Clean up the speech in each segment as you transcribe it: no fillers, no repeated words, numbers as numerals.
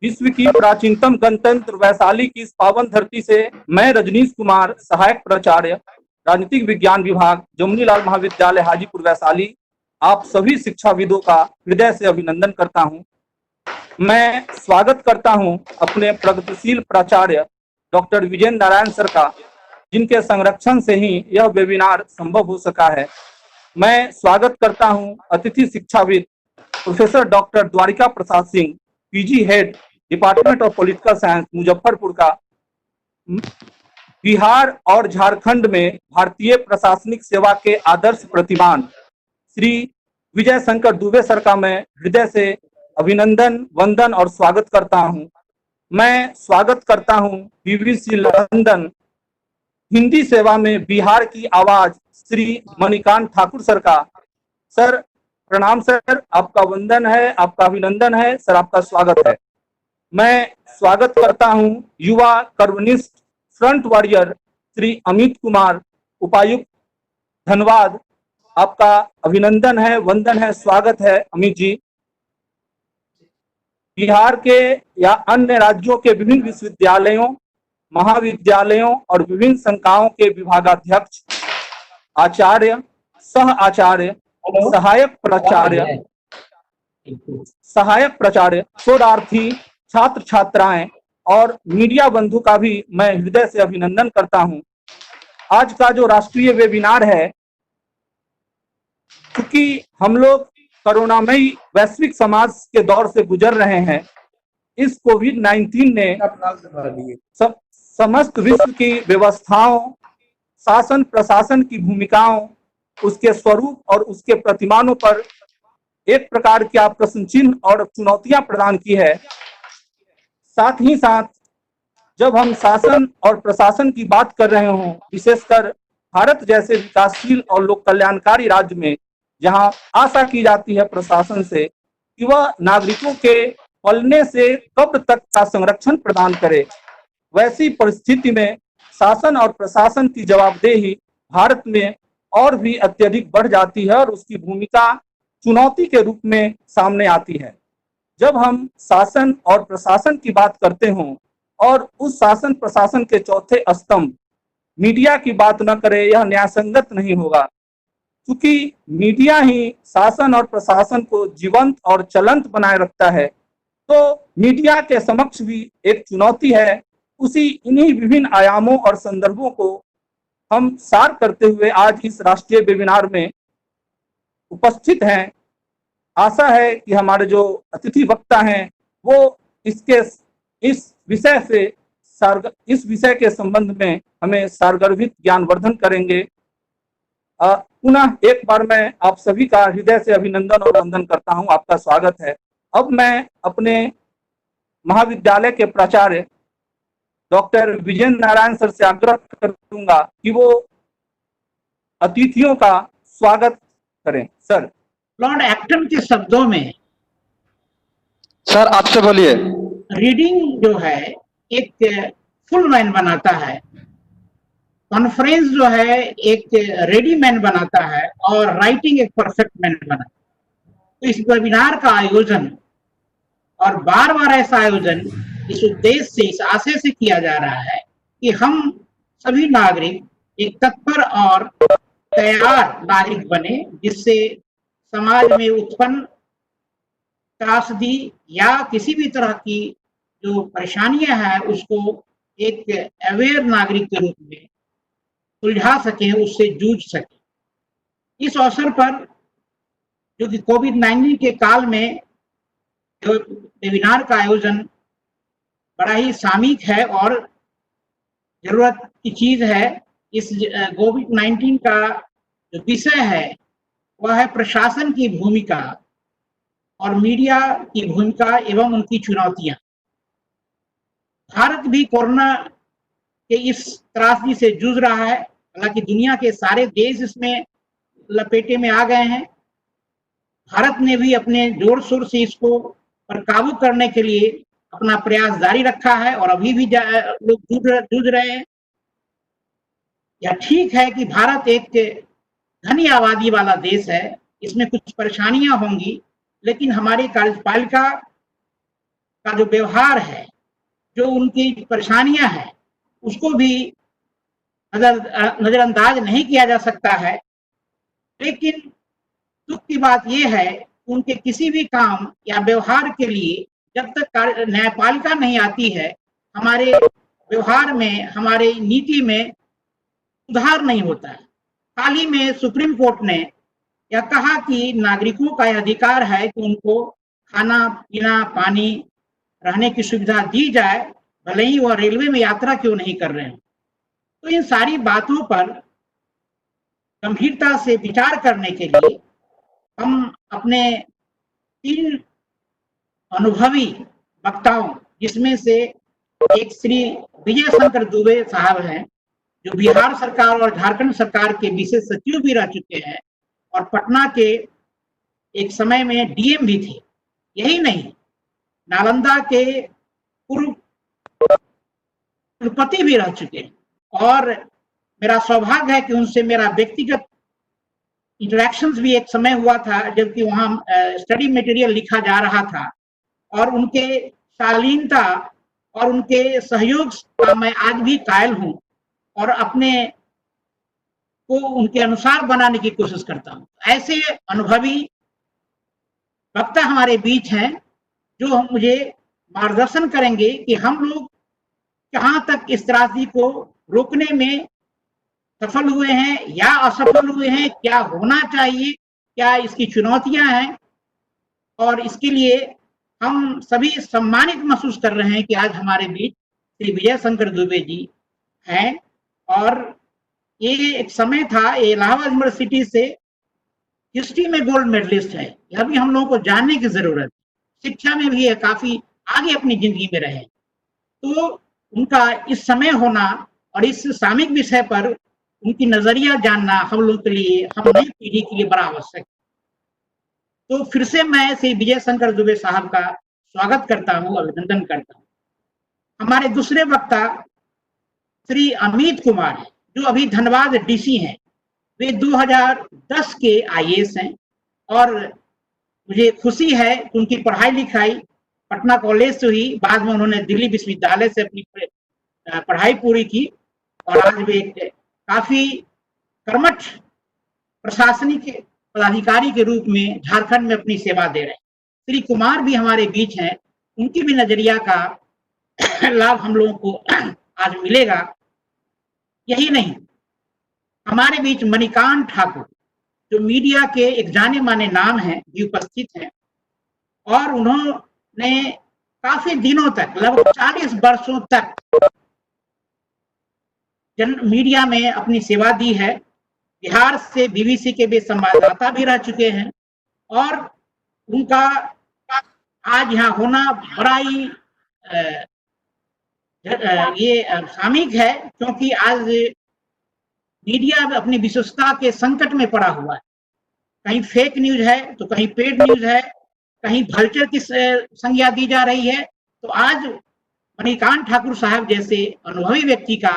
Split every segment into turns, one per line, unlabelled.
विश्व की प्राचीनतम गणतंत्र वैशाली की इस पावन धरती से मैं रजनीश कुमार, सहायक प्राचार्य, राजनीतिक विज्ञान विभाग, जमुनीलाल महाविद्यालय हाजीपुर वैशाली, आप सभी शिक्षाविदों का हृदय से अभिनंदन करता हूं। मैं स्वागत करता हूं अपने प्रगतिशील प्राचार्य डॉक्टर विजेंद्र नारायण सर का, जिनके संरक्षण से ही यह वेबिनार संभव हो सका है। मैं स्वागत करता हूं अतिथि शिक्षाविद professor doctor Dwarika Prasad Singh, PG head department of political science, Muzaffarpur का। बिहार और झारखंड में भारतीय प्रशासनिक सेवा के आदर्श प्रतिमान श्री विजय शंकर दुबे सर का मैं हृदय से अभिनंदन, वंदन और स्वागत करता हूं। मैं स्वागत करता हूं बीबीसी लंदन हिंदी सेवा में बिहार की आवाज श्री मणिकांत ठाकुर सर का। सर प्रणाम सर, आपका वंदन है, आपका अभिनंदन है सर, आपका स्वागत है। मैं स्वागत करता हूं युवा कर्मनिष्ठ फ्रंट वॉरियर श्री अमित कुमार, उपायुक्त धन्यवाद, आपका अभिनंदन है, वंदन है, स्वागत है अमित जी। बिहार के या अन्य राज्यों के विभिन्न विश्वविद्यालयों, महाविद्यालयों और विभिन्न संकायों के विभागाध्यक्ष, आचार्य, सह आचार्य, सहायक प्राचार्य, शोधार्थी, छात्र छात्राएं और मीडिया बंधु का भी मैं हृदय से अभिनंदन करता हूं। आज का जो राष्ट्रीय वेबिनार है, क्योंकि हम लोग कोरोनामयी वैश्विक समाज के दौर से गुजर रहे हैं, इस कोविड-19 ने समस्त विश्व की व्यवस्थाओं, शासन प्रशासन की भूमिकाओं, उसके स्वरूप और उसके प्रतिमानों पर एक प्रकार की प्रश्न चिन्ह और चुनौतियां प्रदान की है। साथ ही साथ जब हम शासन और प्रशासन की बात कर रहे हों, विशेषकर भारत जैसे विकासशील और लोक कल्याणकारी राज्य में, जहां आशा की जाती है प्रशासन से कि वह नागरिकों के पलने से कब्र तक का संरक्षण प्रदान करे, वैसी परिस्थिति में शासन और प्रशासन की जवाबदेही भारत में और भी अत्यधिक बढ़ जाती है और उसकी भूमिका चुनौती के रूप में सामने आती है। जब हम शासन और प्रशासन की बात करते हों और उस शासन प्रशासन के चौथे स्तंभ मीडिया की बात न करें, यह न्यायसंगत नहीं होगा, क्योंकि मीडिया ही शासन और प्रशासन को जीवंत और चलंत बनाए रखता है। तो मीडिया के समक्ष भी एक चुनौती है। उसी इन्हीं विभिन्न आयामों और संदर्भों को हम सार करते हुए आज इस राष्ट्रीय वेबिनार में उपस्थित हैं। आशा है कि हमारे जो अतिथि वक्ता हैं वो इस विषय के संबंध में हमें सारगर्भित ज्ञानवर्धन करेंगे। पुनः एक बार मैं आप सभी का हृदय से अभिनंदन और वंदन करता हूं, आपका स्वागत है। अब मैं अपने महाविद्यालय के प्राचार्य डॉक्टर विजेंद्र नारायण सर से आग्रह करूंगा कि वो अतिथियों का स्वागत करें। सर।
लॉर्ड एक्टन के शब्दों में
सर आपसे बोलिए।
रीडिंग जो है एक फुल मैन बनाता है, कॉन्फ्रेंस जो है एक रेडी मैन बनाता है और राइटिंग एक परफेक्ट मैन बनाता है। तो इस वेबिनार का आयोजन और बार बार ऐसा आयोजन इस उद्देश्य से, इस आशय से किया जा रहा है कि हम सभी नागरिक एक तत्पर और तैयार नागरिक बने, जिससे समाज में उत्पन्न त्रासदी या किसी भी तरह की जो परेशानियां हैं उसको एक अवेयर नागरिक के रूप में सुलझा सके, उससे जूझ सके। इस अवसर पर जो कि कोविड-19 के काल में जो वेबिनार का आयोजन बड़ा ही सामयिक है और जरूरत की चीज है। इस कोविड-19 का जो विषय है वह है प्रशासन की भूमिका और मीडिया की भूमिका एवं उनकी चुनौतियां। भारत भी कोरोना के इस त्रासदी से जूझ रहा है, हालांकि दुनिया के सारे देश इसमें लपेटे में आ गए हैं। भारत ने भी अपने जोर शोर से इसको पर काबू करने के लिए अपना प्रयास जारी रखा है और अभी भी लोग जूझ रहे हैं। यह ठीक है कि भारत एक घनी आबादी वाला देश है, इसमें कुछ परेशानियां होंगी, लेकिन हमारी कार्यपालिका का जो व्यवहार है, जो उनकी परेशानियां हैं, उसको भी नजरअंदाज नहीं किया जा सकता है। लेकिन दुख की बात यह है, उनके किसी भी काम या व्यवहार के लिए जब तक न्यायपालिका नहीं आती है, हमारे व्यवहार में, हमारे नीति में सुधार नहीं होता है। हाल ही में सुप्रीम कोर्ट ने यह कहा कि नागरिकों का यह अधिकार है कि उनको खाना पीना, पानी, रहने की सुविधा दी जाए, भले ही वह रेलवे में यात्रा क्यों नहीं कर रहे हैं। तो इन सारी बातों पर गंभीरता से विचार करने के लिए हम अपने 3 अनुभवी वक्ताओं, जिसमें से एक श्री विजय शंकर दुबे साहब हैं, जो बिहार सरकार और झारखंड सरकार के विशेष सचिव भी रह चुके हैं और पटना के एक समय में डीएम भी थे। यही नहीं, नालंदा के पूर्व कुलपति भी रह चुके हैं और मेरा सौभाग्य है कि उनसे मेरा व्यक्तिगत इंटरेक्शंस भी एक समय हुआ था, जबकि वहां स्टडी मटेरियल लिखा जा रहा था, और उनके शालीनता और उनके सहयोग का मैं आज भी कायल हूं और अपने को उनके अनुसार बनाने की कोशिश करता हूं। ऐसे अनुभवी वक्ता हमारे बीच हैं जो मुझे मार्गदर्शन करेंगे कि हम लोग कहां तक इस त्रासदी को रोकने में सफल हुए हैं या असफल हुए हैं, क्या होना चाहिए, क्या इसकी चुनौतियां हैं। और इसके लिए हम सभी सम्मानित महसूस कर रहे हैं कि आज हमारे बीच श्री विजय शंकर दुबे जी हैं। और ये एक समय था, ये इलाहाबाद यूनिवर्सिटी से हिस्ट्री में गोल्ड मेडलिस्ट है, यह भी हम लोगों को जानने की जरूरत है। शिक्षा में भी काफी आगे अपनी जिंदगी में रहे, तो उनका इस समय होना और इस सामयिक विषय पर उनकी नजरिया जानना हम लोग के लिए, हम नई पीढ़ी के लिए बड़ा आवश्यक है। तो फिर से मैं श्री विजय शंकर दुबे साहब का स्वागत करता हूँ, अभिनंदन करता हूँ। हमारे दूसरे वक्ता श्री अमित कुमार, जो अभी धनबाद डीसी हैं। वे 2010 के आईएएस हैं और मुझे खुशी है कि उनकी पढ़ाई लिखाई पटना कॉलेज से हुई, बाद में उन्होंने दिल्ली विश्वविद्यालय से अपनी पढ़ाई पूरी की और आज वे काफी कर्मठ प्रशासनिक पदाधिकारी के रूप में झारखंड में अपनी सेवा दे रहे हैं। श्री कुमार भी हमारे बीच हैं, उनकी भी नजरिया का लाभ हम लोगों को आज मिलेगा। यही नहीं, हमारे बीच मणिकांत ठाकुर, जो मीडिया के एक जाने माने नाम हैं, भी उपस्थित हैं और उन्होंने काफी दिनों तक, लगभग 40 वर्षों तक मीडिया में अपनी सेवा दी है। बिहार से बीबीसी के भी संवाददाता भी रह चुके हैं और उनका आज यहाँ होना बड़ा ही ये सामयिक है, क्योंकि आज मीडिया अपनी विश्वसनीयता के संकट में पड़ा हुआ है। कहीं फेक न्यूज है तो कहीं पेड न्यूज है, कहीं भल्चर की संज्ञा दी जा रही है। तो आज मणिकांत ठाकुर साहब जैसे अनुभवी व्यक्ति का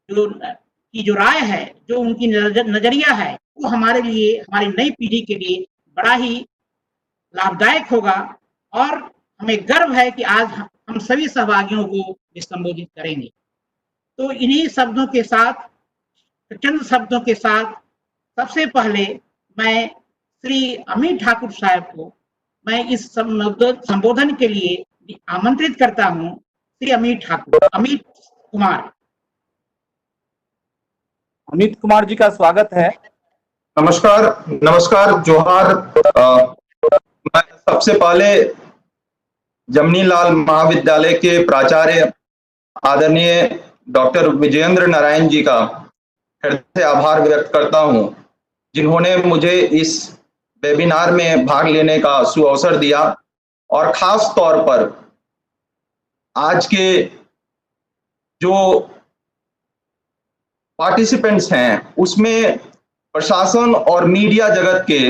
जो राय है, जो उनकी नजरिया है, वो हमारे लिए, हमारी नई पीढ़ी के लिए बड़ा ही लाभदायक होगा और हमें गर्व है कि आज हम सभी सहभागियों को संबोधित करेंगे। तो इन्हीं शब्दों के साथ, चंद शब्दों के साथ, सबसे पहले मैं श्री अमित ठाकुर साहब को मैं इस संबोधन के लिए आमंत्रित करता हूं। श्री अमित कुमार।
अमित कुमार जी का स्वागत है।
नमस्कार, जोहार। मैं सबसे पहले जमनीलाल महाविद्यालय के प्राचार्य आदरणीय डॉक्टर विजयेंद्र नारायण जी का हृदय से आभार व्यक्त करता हूं, जिन्होंने मुझे इस वेबिनार में भाग लेने का सुअवसर दिया और खास तौर पर आज के जो पार्टिसिपेंट्स हैं उसमें प्रशासन और मीडिया जगत के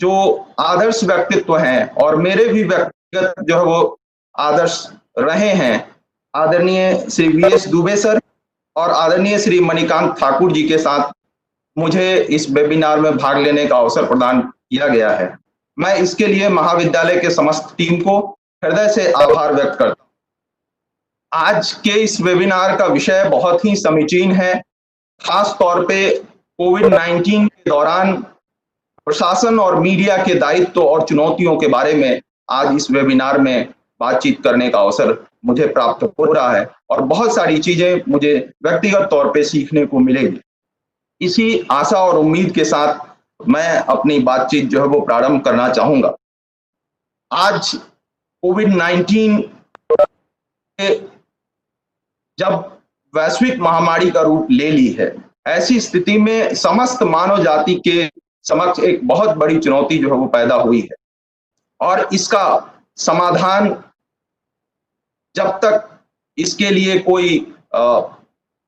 जो आदर्श व्यक्तित्व हैं और मेरे भी व्यक्तिगत जो है वो आदर्श रहे हैं, आदरणीय श्री वीएस दुबे सर और आदरणीय श्री मणिकांत ठाकुर जी के साथ मुझे इस वेबिनार में भाग लेने का अवसर प्रदान किया गया है। मैं इसके लिए महाविद्यालय के समस्त टीम को हृदय से आभार व्यक्त करता हूं। आज के इस वेबिनार का विषय बहुत ही समीचीन है। खास तौर पे कोविड-19 के दौरान प्रशासन और मीडिया के दायित्व और चुनौतियों के बारे में आज इस वेबिनार में बातचीत करने का अवसर मुझे प्राप्त हो रहा है और बहुत सारी चीजें मुझे व्यक्तिगत तौर पे सीखने को मिलेगी। इसी आशा और उम्मीद के साथ मैं अपनी बातचीत जो है वो प्रारंभ करना चाहूंगा। आज कोविड-19 जब वैश्विक महामारी का रूप ले ली है, ऐसी स्थिति में समस्त मानव जाति के समक्ष एक बहुत बड़ी चुनौती जो है वो पैदा हुई है और इसका समाधान जब तक इसके लिए कोई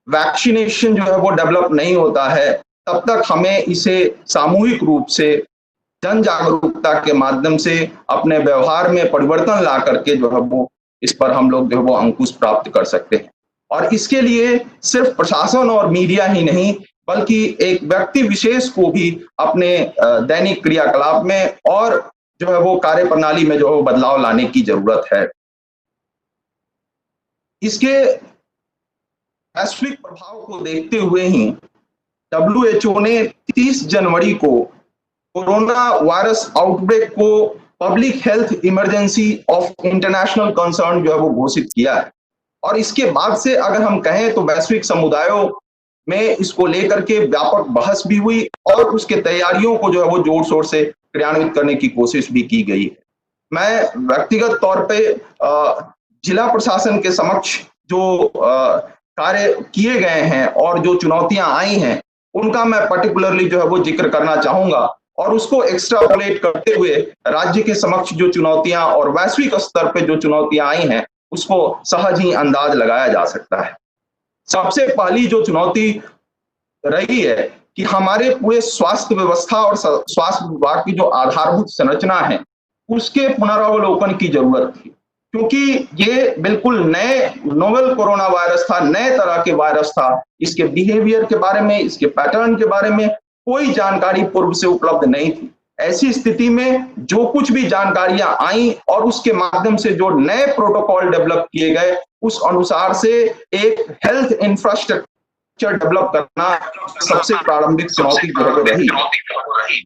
वैक्सीनेशन जो है वो डेवलप नहीं होता है, तब तक हमें इसे सामूहिक रूप से जन जागरूकता के माध्यम से अपने व्यवहार में परिवर्तन ला करके जो है वो इस पर हम लोग जो है वो अंकुश प्राप्त कर सकते हैं। और इसके लिए सिर्फ प्रशासन और मीडिया ही नहीं, बल्कि एक व्यक्ति विशेष को भी अपने दैनिक क्रियाकलाप में और जो है वो कार्य प्रणाली में जो है वो बदलाव लाने की जरूरत है। इसके वैश्विक प्रभाव को देखते हुए ही WHO ने 30 जनवरी को कोरोना वायरस आउटब्रेक को public health emergency of international concern जो है वो घोषित किया है। और इसके बाद से अगर हम कहें तो वैश्विक समुदायों में इसको लेकर के व्यापक बहस भी हुई और उसके तैयारियों को जो है वो जोर शोर से क्रियान्वित करने की कोशिश भी की गई है। मैं व्यक्तिगत तौर पे जिला प्रशासन के समक्ष जो कार्य किए गए हैं और जो चुनौतियां आई हैं, उनका मैं पर्टिकुलरली जो है वो जिक्र करना चाहूंगा और उसको एक्स्ट्रापोलेट करते हुए राज्य के समक्ष जो चुनौतियां और वैश्विक स्तर पे जो चुनौतियां आई हैं, उसको सहज ही अंदाज लगाया जा सकता है। सबसे पहली जो चुनौती रही है कि हमारे पूरे स्वास्थ्य व्यवस्था और स्वास्थ्य विभाग की जो आधारभूत संरचना है, उसके पुनरावलोकन की जरूरत थी, क्योंकि ये बिल्कुल नए नोवेल कोरोना वायरस था, नए तरह के वायरस था। इसके बिहेवियर के बारे में, इसके पैटर्न के बारे में कोई जानकारी पूर्व से उपलब्ध नहीं थी। ऐसी स्थिति में जो कुछ भी जानकारियां आई और उसके माध्यम से जो नए प्रोटोकॉल डेवलप किए गए, उस अनुसार से एक हेल्थ इंफ्रास्ट्रक्चर डेवलप करना सबसे प्रारंभिक चुनौती रही।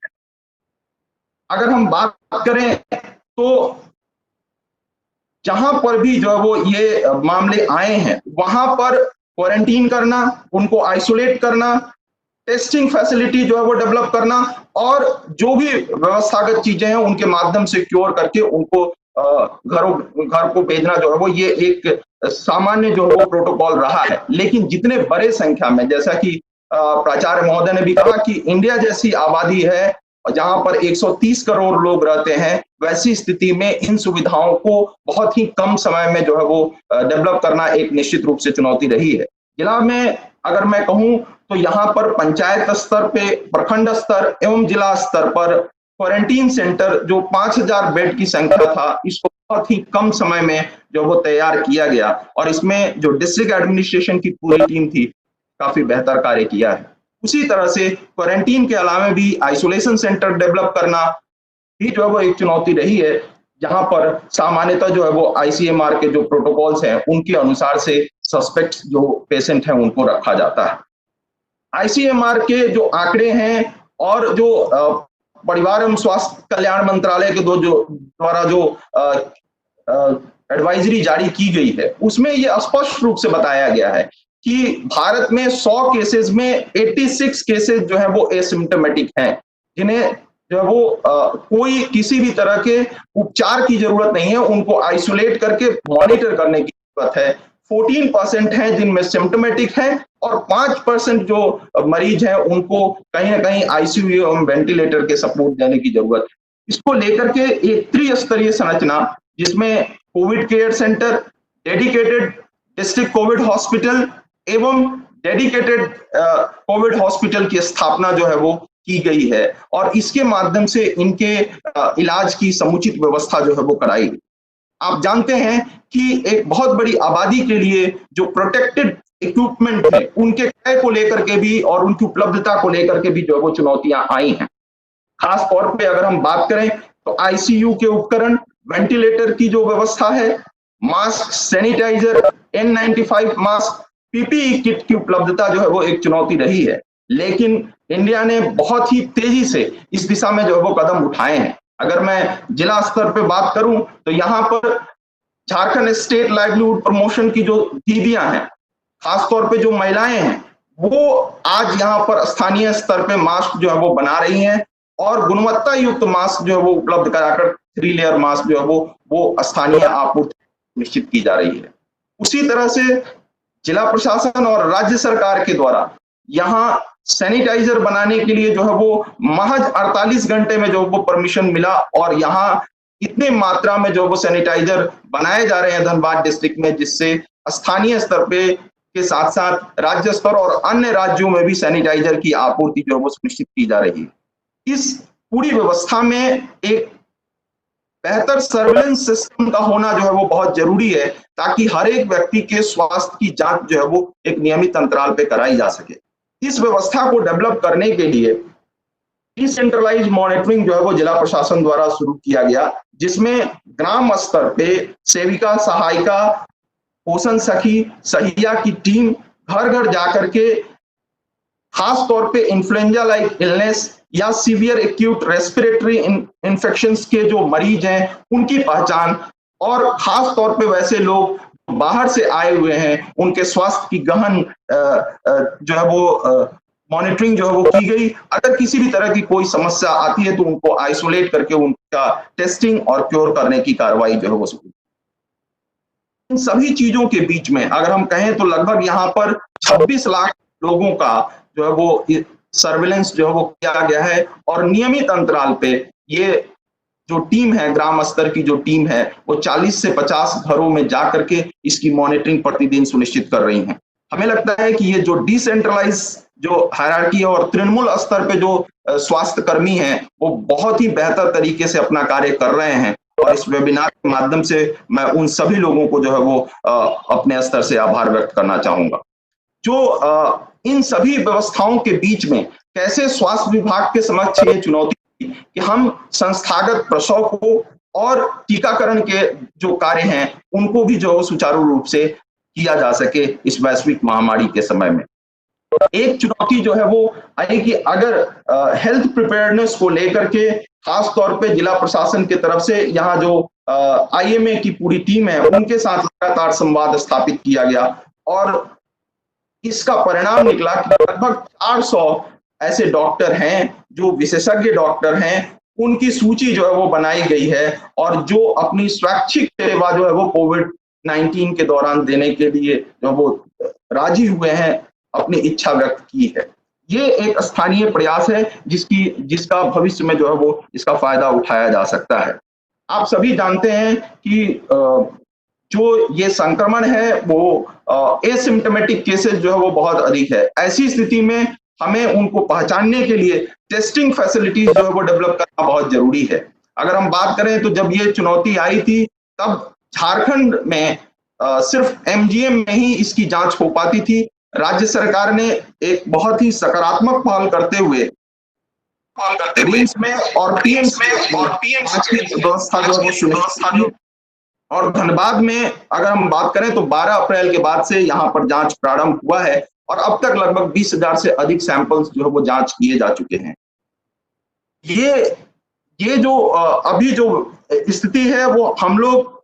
अगर हम बात करें तो जहां पर भी जो है वो ये मामले आए हैं, वहां पर क्वारंटीन करना, उनको आइसोलेट करना, टेस्टिंग फैसिलिटी जो है वो डेवलप करना और जो भी व्यवस्थागत चीजें हैं उनके माध्यम से क्योर करके उनको घर को भेजना जो है वो ये एक सामान्य जो है वो प्रोटोकॉल रहा है। लेकिन जितने बड़े संख्या में, जैसा कि प्राचार्य महोदय ने भी कहा कि इंडिया जैसी आबादी है जहां पर 130 करोड़ लोग रहते हैं, वैसी स्थिति में इन सुविधाओं को बहुत ही कम समय में जो है वो डेवलप करना एक निश्चित रूप से चुनौती रही है। जिला में अगर मैं कहूं तो यहाँ पर पंचायत स्तर पे, प्रखंड स्तर एवं जिला स्तर पर क्वारंटीन सेंटर जो 5000 बेड की संख्या था, इसको बहुत ही कम समय में जो वो तैयार किया गया और इसमें जो डिस्ट्रिक्ट एडमिनिस्ट्रेशन की पूरी टीम थी, काफी बेहतर कार्य किया है। उसी तरह से क्वारंटीन के अलावा भी आइसोलेशन सेंटर डेवलप करना भी जो है वो एक चुनौती रही है, जहां पर सामान्यतः जो है वो ICMR के जो प्रोटोकॉल्स हैं उनके अनुसार से सस्पेक्ट जो पेशेंट हैं उनको रखा जाता है। ICMR के जो आंकड़े हैं और जो परिवार एवं स्वास्थ्य कल्याण मंत्रालय के द्वारा जो एडवाइजरी जारी की गई है, उसमें ये स्पष्ट रूप से बताया गया है कि भारत में 100 केसेस में 86 केसेस जो है वो एसिम्प्टोमेटिक हैं, जिन्हें जो है वो कोई किसी भी तरह के उपचार की जरूरत नहीं है, उनको आइसोलेट करके मॉनिटर करने की जरूरत है। 14% हैं जिनमें सिम्प्टोमेटिक हैं और 5% जो मरीज हैं उनको कहीं ना कहीं ICU एवं वेंटिलेटर के सपोर्ट देने की जरूरत है। इसको लेकर के एक त्रिस्तरीय संरचना, जिसमें Covid care centre, dedicated district Covid hospital एवं डेडिकेटेड कोविड हॉस्पिटल की स्थापना जो है वो की गई है और इसके माध्यम से इनके इलाज की समुचित व्यवस्था जो है वो कराई गई। आप जानते हैं कि एक बहुत बड़ी आबादी के लिए जो प्रोटेक्टेड इक्विपमेंट है, उनके क्रय को लेकर के भी और उनकी उपलब्धता को लेकर के भी जो वो चुनौतियां आई हैं। खास तौर पे अगर हम बात करें तो ICU के उपकरण, वेंटिलेटर की जो व्यवस्था है, mask, sanitizer, N95 mask, PPE kit की उपलब्धता जो है वो एक चुनौती रही है, लेकिन इंडिया ने बहुत ही तेजी से इस दिशा में जो है वो कदम उठाए हैं। अगर मैं जिला स्तर पे बात करूं तो यहाँ पर झारखंड स्टेट लाइवलीहुड प्रमोशन की जो दीदियां हैं, खासतौर पे जो महिलाएं हैं, वो आज यहाँ पर स्थानीय स्तर पे मास्क जो है वो बना रही हैं और गुणवत्ता युक्त मास्क जो है वो उपलब्ध कराकर 3 लेयर मास्क जो है वो स्थानीय आपूर्ति निश्चित की जा रही है। उसी तरह से जिला प्रशासन और राज्य सरकार के द्वारा यहाँ सैनिटाइजर बनाने के लिए जो है वो महज 48 घंटे में जो वो परमिशन मिला और यहाँ इतने मात्रा में जो वो सैनिटाइजर बनाए जा रहे हैं धनबाद डिस्ट्रिक्ट में, जिससे स्थानीय स्तर पे के साथ साथ राज्य स्तर और अन्य राज्यों में भी सैनिटाइजर की आपूर्ति जो है वो सुनिश्चित की जा रही है। इस पूरी व्यवस्था में एक बेहतर सर्विलेंस सिस्टम का होना जो है वो बहुत जरूरी है, ताकि हर एक व्यक्ति के स्वास्थ्य की जांच जो है वो एक नियमित अंतराल पे कराई जा सके। इस व्यवस्था को डेवलप करने के लिए डिसेंट्रलाइज मॉनिटरिंग जो है वो जिला प्रशासन द्वारा शुरू किया गया, जिसमें ग्राम स्तर पे सेविका, सहायिका, पोषण सखी, सहिया की टीम घर घर जाकर के खास तौर पे इन्फ्लुएंजा लाइक इलनेस या सीवियर एक्यूट रेस्पिरेटरी इन्फेक्शंस के जो मरीज हैं उनकी पहचान और खास तौर पे वैसे लोग बाहर से आए हुए हैं उनके स्वास्थ्य की गहन जो है वो मॉनिटरिंग जो है वो की गई। अगर किसी भी तरह की कोई समस्या आती है तो उनको आइसोलेट करके उनका टेस्टिंग और क्योर करने की कार्रवाई जो है वो शुरू। इन सभी चीजों के बीच में अगर हम कहें तो लगभग यहाँ पर 26 लाख लोगों का जो है वो सर्विलेंस जो है वो किया गया है और नियमित अंतराल पे ये जो टीम है, ग्राम स्तर की जो टीम है, वो 40 से 50 घरों में जा करके इसकी मॉनिटरिंग प्रतिदिन सुनिश्चित कर रही हैं। हमें लगता है कि ये जो डिसेंट्रलाइज जो हायरार्की है और तृणमूल स्तर पे जो स्वास्थ्य कर्मी हैं वो बहुत ही बेहतर तरीके से अपना कार्य कर रहे हैं और इस वेबिनार के माध्यम से मैं उन सभी लोगों को जो है वो अपने स्तर से आभार व्यक्त करना चाहूंगा। जो इन सभी व्यवस्थाओं के बीच में कैसे स्वास्थ्य विभाग के समक्ष ये चुनौती कि हम संस्थागत प्रसव को और टीकाकरण के जो कार्य हैं उनको भी जो सुचारू रूप से किया जा सके इस वैश्विक महामारी के समय में। एक चुनौती जो है वो आई कि अगर हेल्थ प्रिपेयर्डनेस को लेकर के खास तौर पे जिला प्रशासन की तरफ से यहाँ जो IMA की पूरी टीम है उनके साथ लगातार संवाद स्थापित किया गया और इसका परिणाम निकला कि लगभग 400 ऐसे डॉक्टर हैं जो विशेषज्ञ डॉक्टर हैं, उनकी सूची जो है वो बनाई गई है और जो अपनी स्वैच्छिक सेवा जो है वो कोविड-19 के दौरान देने के लिए जो वो राजी हुए हैं, अपनी इच्छा व्यक्त की है। ये एक स्थानीय प्रयास है जिसका भविष्य में जो है वो इसका फायदा उठाया जा सकता है। आप सभी जानते हैं कि जो ये संक्रमण है वो एसिम्प्टोमेटिक केसेस जो है वो बहुत अधिक है। ऐसी स्थिति में हमें उनको पहचानने के लिए टेस्टिंग फैसिलिटीज जो है वो डेवलप करना बहुत जरूरी है। अगर हम बात करें तो जब ये चुनौती आई थी तब झारखंड में सिर्फ MGM में ही इसकी जांच हो पाती थी। राज्य सरकार ने एक बहुत ही सकारात्मक पहल करते हुए रिम्स में और PMS की व्यवस्था जो है वो सुनिश्चित की और धनबाद में अगर हम बात करें तो 12 अप्रैल के बाद से यहाँ पर जांच प्रारंभ हुआ है और अब तक लगभग 20,000 से अधिक सैंपल्स जो है वो जांच किए जा चुके हैं। ये जो अभी जो स्थिति है वो हम लोग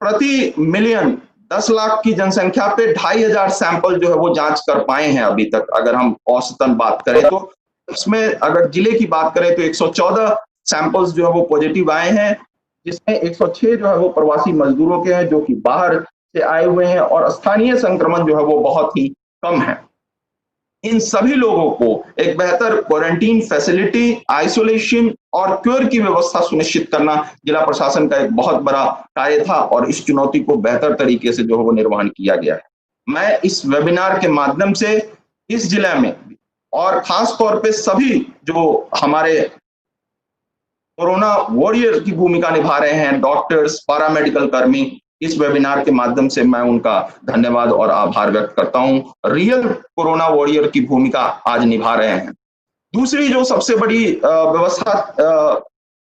प्रति मिलियन 10 लाख की जनसंख्या पे 2,500 सैंपल जो है वो जांच कर पाए हैं अभी तक। अगर हम औसतन बात करें तो इसमें अगर जिले की बात करें तो 114 सैंपल्स जो है वो पॉजिटिव आए हैं, जिसमें 106 जो है वो प्रवासी मजदूरों के हैं जो कि बाहर से आए हुए हैं और स्थानीय संक्रमण जो है वो बहुत ही कम है। इन सभी लोगों को एक बेहतर क्वारंटीन फैसिलिटी, आइसोलेशन और क्योर की व्यवस्था सुनिश्चित करना जिला प्रशासन का एक बहुत बड़ा कार्य था और इस चुनौती को बेहतर तरीके से जो है वो निर्वहन किया गया है। मैं इस वेबिनार के माध्यम से इस जिले में और खास तौर पे सभी जो हमारे कोरोना वॉरियर की भूमिका निभा रहे हैं, डॉक्टर्स, पैरामेडिकल कर्मी, इस वेबिनार के माध्यम से मैं उनका धन्यवाद और आभार व्यक्त करता हूं। रियल कोरोना वॉरियर की भूमिका आज निभा रहे हैं। दूसरी जो सबसे बड़ी व्यवस्था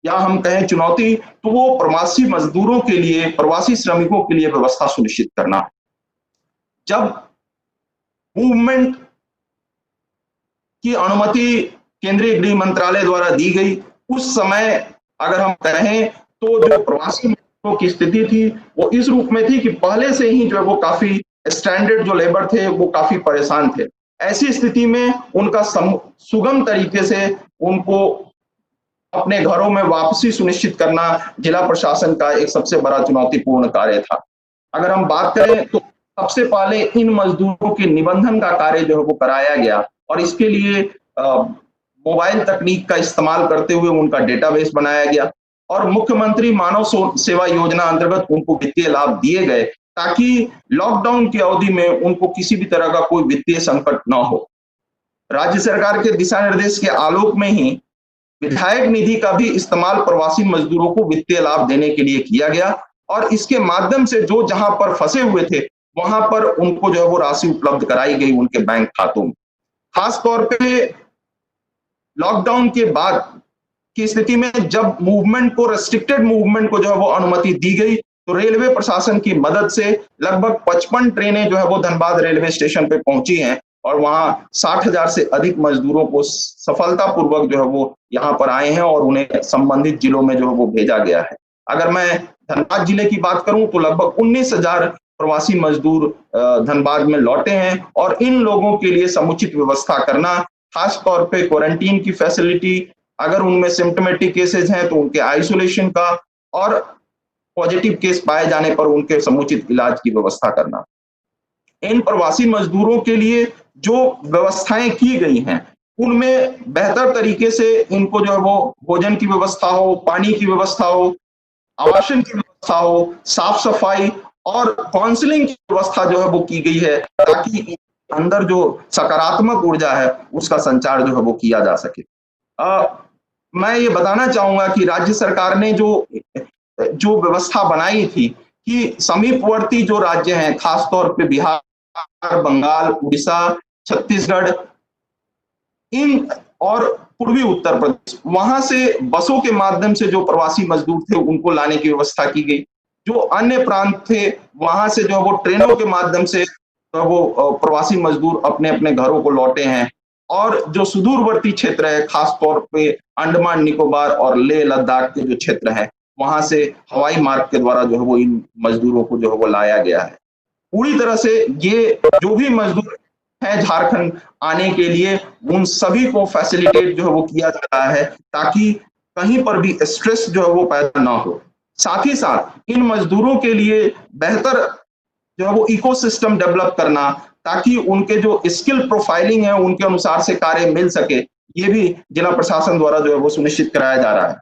या हम कहें चुनौती, तो वो प्रवासी मजदूरों के लिए, प्रवासी श्रमिकों के लिए व्यवस्था सुनिश्चित करना। जब मूवमेंट की अनुमति केंद्रीय गृह मंत्रालय द्वारा दी गई, उस समय अगर हम कहें तो जो प्रवासी मजदूरों की स्थिति थी वो इस रूप में थी कि पहले से ही जो है वो काफी स्टैंडर्ड जो लेबर थे वो काफी परेशान थे। ऐसी स्थिति में उनका सुगम तरीके से उनको अपने घरों में वापसी सुनिश्चित करना जिला प्रशासन का एक सबसे बड़ा चुनौतीपूर्ण कार्य था। अगर हम बात करें तो सबसे पहले इन मजदूरों के निबंधन का कार्य जो है वो कराया गया और इसके लिए मोबाइल तकनीक का इस्तेमाल करते हुए उनका डेटाबेस बनाया गया और मुख्यमंत्री मानव सेवा योजना अंतर्गत उनको वित्तीय लाभ दिए गए ताकि लॉकडाउन की अवधि में उनको किसी भी तरह का कोई वित्तीय संकट न हो। राज्य सरकार के दिशा निर्देश के आलोक में ही विधायक निधि का भी इस्तेमाल प्रवासी मजदूरों को वित्तीय लाभ देने के लिए किया गया और इसके माध्यम से जो जहां पर फंसे हुए थे वहां पर उनको जो है वो राशि उपलब्ध कराई गई उनके बैंक खातों में। खास तौर पे लॉकडाउन के बाद की स्थिति में जब मूवमेंट को, रेस्ट्रिक्टेड मूवमेंट को जो है वो अनुमति दी गई तो रेलवे प्रशासन की मदद से लगभग 55 ट्रेनें जो है वो धनबाद रेलवे स्टेशन पे पहुंची हैं और वहां 60,000 से अधिक मजदूरों को सफलतापूर्वक जो है वो यहाँ पर आए हैं और उन्हें संबंधित जिलों में जो है वो भेजा गया है। अगर मैं धनबाद जिले की बात करूं तो लगभग 19,000 प्रवासी मजदूर धनबाद में लौटे हैं और इन लोगों के लिए समुचित व्यवस्था करना, खास तौर पे क्वारंटीन की फैसिलिटी, अगर उनमें सिम्टोमेटिक केसेस हैं तो उनके आइसोलेशन का और पॉजिटिव केस पाए जाने पर उनके समुचित इलाज की व्यवस्था करना। इन प्रवासी मजदूरों के लिए जो व्यवस्थाएं की गई हैं उनमें बेहतर तरीके से इनको जो है वो भोजन की व्यवस्था हो, पानी की व्यवस्था हो, आवासन की व्यवस्था हो, साफ सफाई और काउंसलिंग की व्यवस्था जो है वो की गई है ताकि अंदर जो सकारात्मक ऊर्जा है उसका संचार जो है वो किया जा सके। मैं ये बताना चाहूंगा कि राज्य सरकार ने जो व्यवस्था बनाई थी कि समीपवर्ती जो राज्य हैं, खासतौर पे बिहार, बंगाल, उड़ीसा, छत्तीसगढ़, इन और पूर्वी उत्तर प्रदेश, वहां से बसों के माध्यम से जो प्रवासी मजदूर थे उनको लाने की व्यवस्था की गई। जो अन्य प्रांत थे वहां से जो वो ट्रेनों के माध्यम से वो प्रवासी मजदूर अपने अपने घरों को लौटे हैं और जो सुदूरवर्ती क्षेत्र है, खासतौर पे अंडमान निकोबार और लेह लद्दाख के जो क्षेत्र है वहां से हवाई मार्ग के द्वारा जो है वो इन मजदूरों को जो है वो लाया गया है। पूरी तरह से ये जो भी मजदूर हैं झारखंड आने के लिए उन सभी को फैसिलिटेट जो है वो किया जा रहा है ताकि कहीं पर भी स्ट्रेस जो है वो पैदा ना हो। साथ ही साथ इन मजदूरों के लिए बेहतर जो है वो इकोसिस्टम डेवलप करना ताकि उनके जो स्किल प्रोफाइलिंग है उनके अनुसार से कार्य मिल सके, ये भी जिला प्रशासन द्वारा जो है वो सुनिश्चित कराया जा रहा है।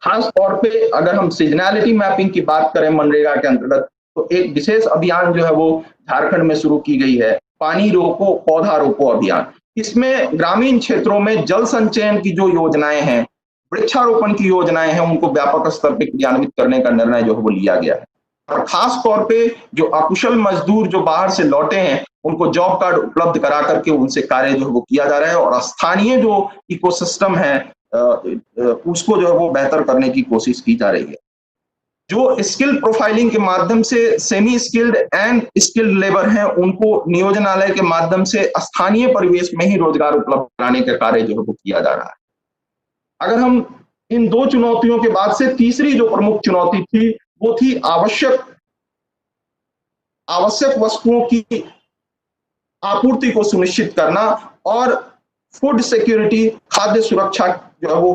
खास तौर पे अगर हम सीजनैलिटी मैपिंग की बात करें मनरेगा के अंतर्गत तो एक विशेष अभियान जो है वो झारखंड में शुरू की गई है, पानी रोको पौधा रोपो अभियान। इसमें ग्रामीण क्षेत्रों में जल संचयन की जो योजनाएं हैं, वृक्षारोपण की योजनाएं हैं, उनको व्यापक स्तर पर क्रियान्वित करने का निर्णय जो है वो लिया गया है और खास तौर पे जो अकुशल मजदूर जो बाहर से लौटे हैं उनको जॉब कार्ड उपलब्ध करा करके उनसे कार्य जो है वो किया जा रहा है और स्थानीय जो इकोसिस्टम है उसको जो है वो बेहतर करने की कोशिश की जा रही है। जो स्किल प्रोफाइलिंग के माध्यम से semi skilled and skilled labour हैं उनको नियोजनालय के माध्यम से स्थानीय परिवेश में ही रोजगार उपलब्ध कराने का कार्य जो है वो किया जा रहा है। अगर हम इन दो चुनौतियों के बाद से तीसरी जो प्रमुख चुनौती थी वो थी आवश्यक वस्तुओं की आपूर्ति को सुनिश्चित करना और फूड सिक्योरिटी, खाद्य सुरक्षा जो है वो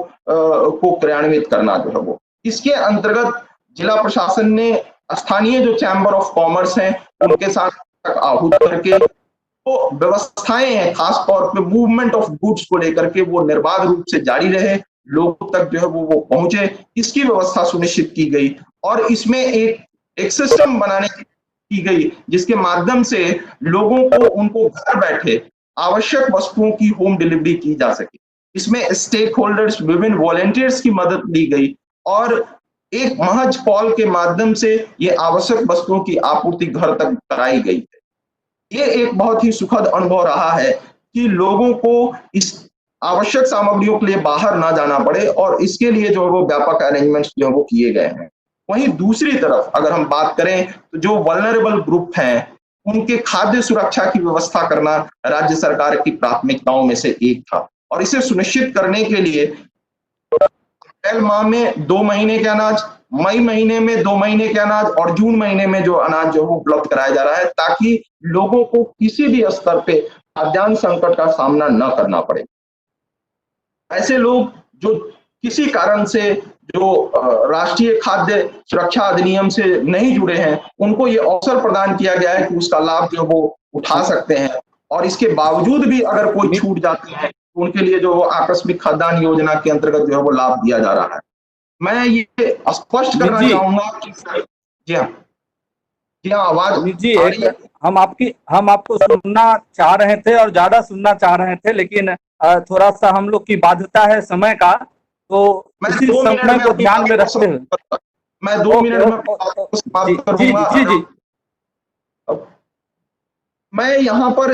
को क्रियान्वित करना जो है वो। इसके अंतर्गत जिला प्रशासन ने स्थानीय जो चैम्बर ऑफ कॉमर्स हैं उनके साथ आहूत करके तो व्यवस्थाएं हैं, खास तौर पे मूवमेंट ऑफ गुड्स को लेकर के वो निर्बाध रूप से जारी रहे, लोगों तक जो है वो पहुंचे, इसकी व्यवस्था सुनिश्चित की गई और इसमें एक सिस्टम बनाने की गई जिसके माध्यम से लोगों को उनको घर बैठे आवश्यक वस्तुओं की होम डिलीवरी की जा सके। इसमें स्टेक होल्डर्स, विभिन्न वॉलंटियर्स की मदद ली गई और एक महज कॉल के माध्यम से ये आवश्यक वस्तुओं की आपूर्ति घर तक कराई गई है। ये एक बहुत ही सुखद अनुभव रहा है कि लोगों को इस आवश्यक सामग्रियों के लिए बाहर ना जाना पड़े, और इसके लिए जो है वो व्यापक अरेंजमेंट्स जो है वो किए गए हैं। वहीं दूसरी तरफ अगर हम बात करें तो जो वल्नरेबल ग्रुप हैं उनके खाद्य सुरक्षा की व्यवस्था करना राज्य सरकार की प्राथमिकताओं में से एक था, और इसे सुनिश्चित करने के लिए अप्रैल माह में 2 महीने के अनाज, मई महीने में 2 महीने के अनाज और जून महीने में जो अनाज जो उपलब्ध कराया जा रहा है, ताकि लोगों को किसी भी स्तर पे खाद्यान्न संकट का सामना न करना पड़े। ऐसे लोग जो किसी कारण से जो राष्ट्रीय खाद्य सुरक्षा अधिनियम से नहीं जुड़े हैं, उनको ये अवसर प्रदान किया गया है कि उसका लाभ जो वो उठा सकते हैं, और इसके बावजूद भी अगर कोई छूट जाती है तो उनके लिए जो आकस्मिक खाद्यान्न योजना के अंतर्गत जो है वो लाभ दिया जा रहा है। मैं ये स्पष्ट करना चाहूंगा कि जी हाँ, आवाज
जी, हम आपको सुनना चाह रहे थे और ज्यादा सुनना चाह रहे थे, लेकिन थोड़ा सा हम लोग की बाध्यता है समय का, तो इसी समय को ध्यान में रखते हुए
मैं 2 मिनट में समाप्त करूंगा।
जी।
मैं यहाँ पर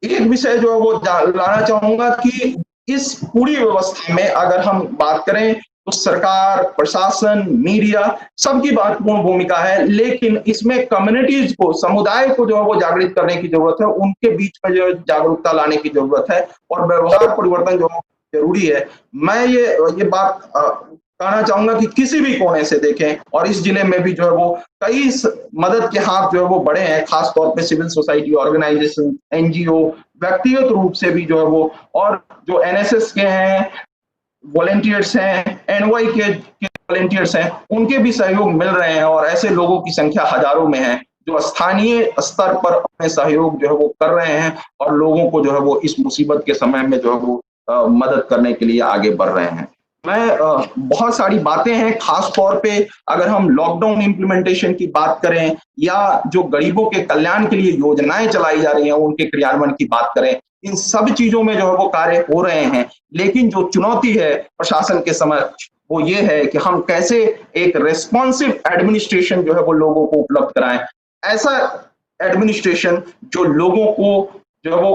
एक विषय जो है वो लाना चाहूंगा कि इस पूरी व्यवस्था में अगर हम बात करें तो सरकार, प्रशासन, मीडिया सबकी महत्वपूर्ण भूमिका है, लेकिन इसमें कम्युनिटीज को, समुदाय को जो है वो जागृत करने की जरूरत है, उनके बीच में जो जागरूकता लाने की जरूरत है, और व्यवहार परिवर्तन जो जरूरी है। मैं ये बात कहना चाहूंगा कि किसी भी कोने से देखें, और इस जिले में भी जो है वो कई मदद के हाथ जो है वो बड़े हैं, खासतौर पे सिविल सोसाइटी ऑर्गेनाइजेशन, एनजीओ, व्यक्तिगत रूप से भी जो है वो, और जो एनएसएस के हैं वॉलेंटियर्स हैं, एनवाई के वॉलेंटियर्स हैं, उनके भी सहयोग मिल रहे हैं, और ऐसे लोगों की संख्या हजारों में है जो स्थानीय स्तर पर अपने सहयोग जो है वो कर रहे हैं, और लोगों को जो है वो इस मुसीबत के समय में जो है वो मदद करने के लिए आगे बढ़ रहे हैं। मैं बहुत सारी बातें हैं, खास तौर पे अगर हम लॉकडाउन इम्प्लीमेंटेशन की बात करें, या जो गरीबों के कल्याण के लिए योजनाएं चलाई जा रही हैं उनके क्रियान्वयन की बात करें, इन सब चीजों में जो है वो कार्य हो रहे हैं। लेकिन जो चुनौती है प्रशासन के समक्ष वो ये है कि हम कैसे एक रेस्पॉन्सिव एडमिनिस्ट्रेशन जो है वो लोगों को उपलब्ध कराएं, ऐसा एडमिनिस्ट्रेशन जो लोगों को जो है वो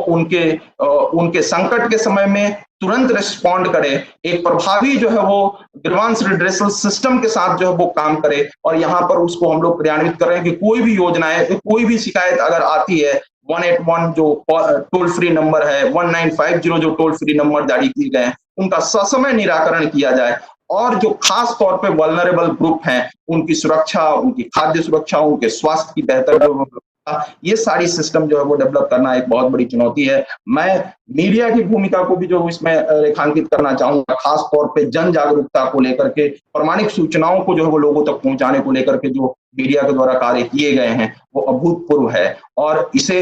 उनके संकट के समय में तुरंत रिस्पॉन्ड करे, एक प्रभावी जो है वो ग्रीवांस रिड्रेसल सिस्टम के साथ जो है वो काम करे, और यहाँ पर उसको हम लोग क्रियान्वित कर रहे हैं कि कोई भी योजनाएं, कोई भी शिकायत अगर आती है, 181 जो टोल फ्री नंबर है, 1950 जो टोल फ्री नंबर जारी किए गए हैं, उनका ससमय निराकरण किया जाए, और जो खास तौर पे वल्नरेबल ग्रुप हैं उनकी सुरक्षा, उनकी खाद्य सुरक्षा, उनके स्वास्थ्य की बेहतर जो ये सारी सिस्टम जो है वो डेवलप करना एक बहुत बड़ी चुनौती है। मैं मीडिया की भूमिका को भी जो इसमें रेखांकित करना चाहूंगा, खास तौर पे जन जागरूकता को लेकर के, प्रामाणिक सूचनाओं को जो है वो लोगों तक पहुंचाने को लेकर के जो मीडिया के द्वारा कार्य किए गए हैं वो अभूतपूर्व है, और इसे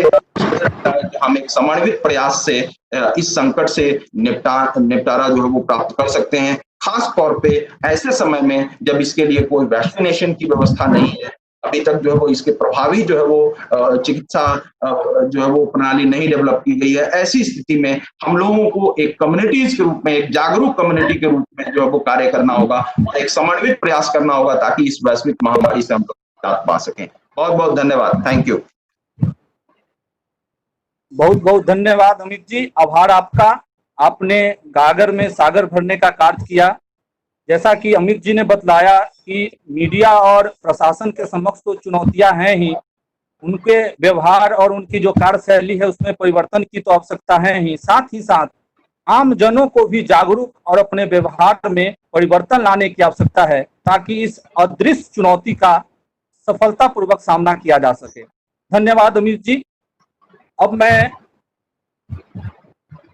हम एक समन्वित प्रयास से इस संकट से निपटारा जो है वो प्राप्त कर सकते हैं, खास तौर पे ऐसे समय में जब इसके लिए कोई वैक्सीनेशन की व्यवस्था नहीं है, अभी तक जो है वो इसके प्रभावी जो है वो चिकित्सा जो है वो प्रणाली नहीं डेवलप की गई है। ऐसी स्थिति में हम लोगों को एक कम्युनिटीज के रूप में, एक जागरूक कम्युनिटी के रूप में जो है वो कार्य करना होगा, और एक समन्वित प्रयास करना होगा, ताकि इस वैश्विक महामारी से हम लोग पा सकें। बहुत बहुत धन्यवाद, थैंक यू।
बहुत बहुत धन्यवाद अमित जी, आभार आपका। आपने गागर में सागर भरने का कार्य किया। जैसा कि अमित जी ने बतलाया कि मीडिया और प्रशासन के समक्ष तो चुनौतियां हैं ही, उनके व्यवहार और उनकी जो कार्यशैली है उसमें परिवर्तन की तो आवश्यकता है ही, साथ ही साथ आम जनों को भी जागरूक और अपने व्यवहार में परिवर्तन लाने की आवश्यकता है, ताकि इस अदृश्य चुनौती का सफलतापूर्वक सामना किया जा सके। धन्यवाद अमित जी। अब मैं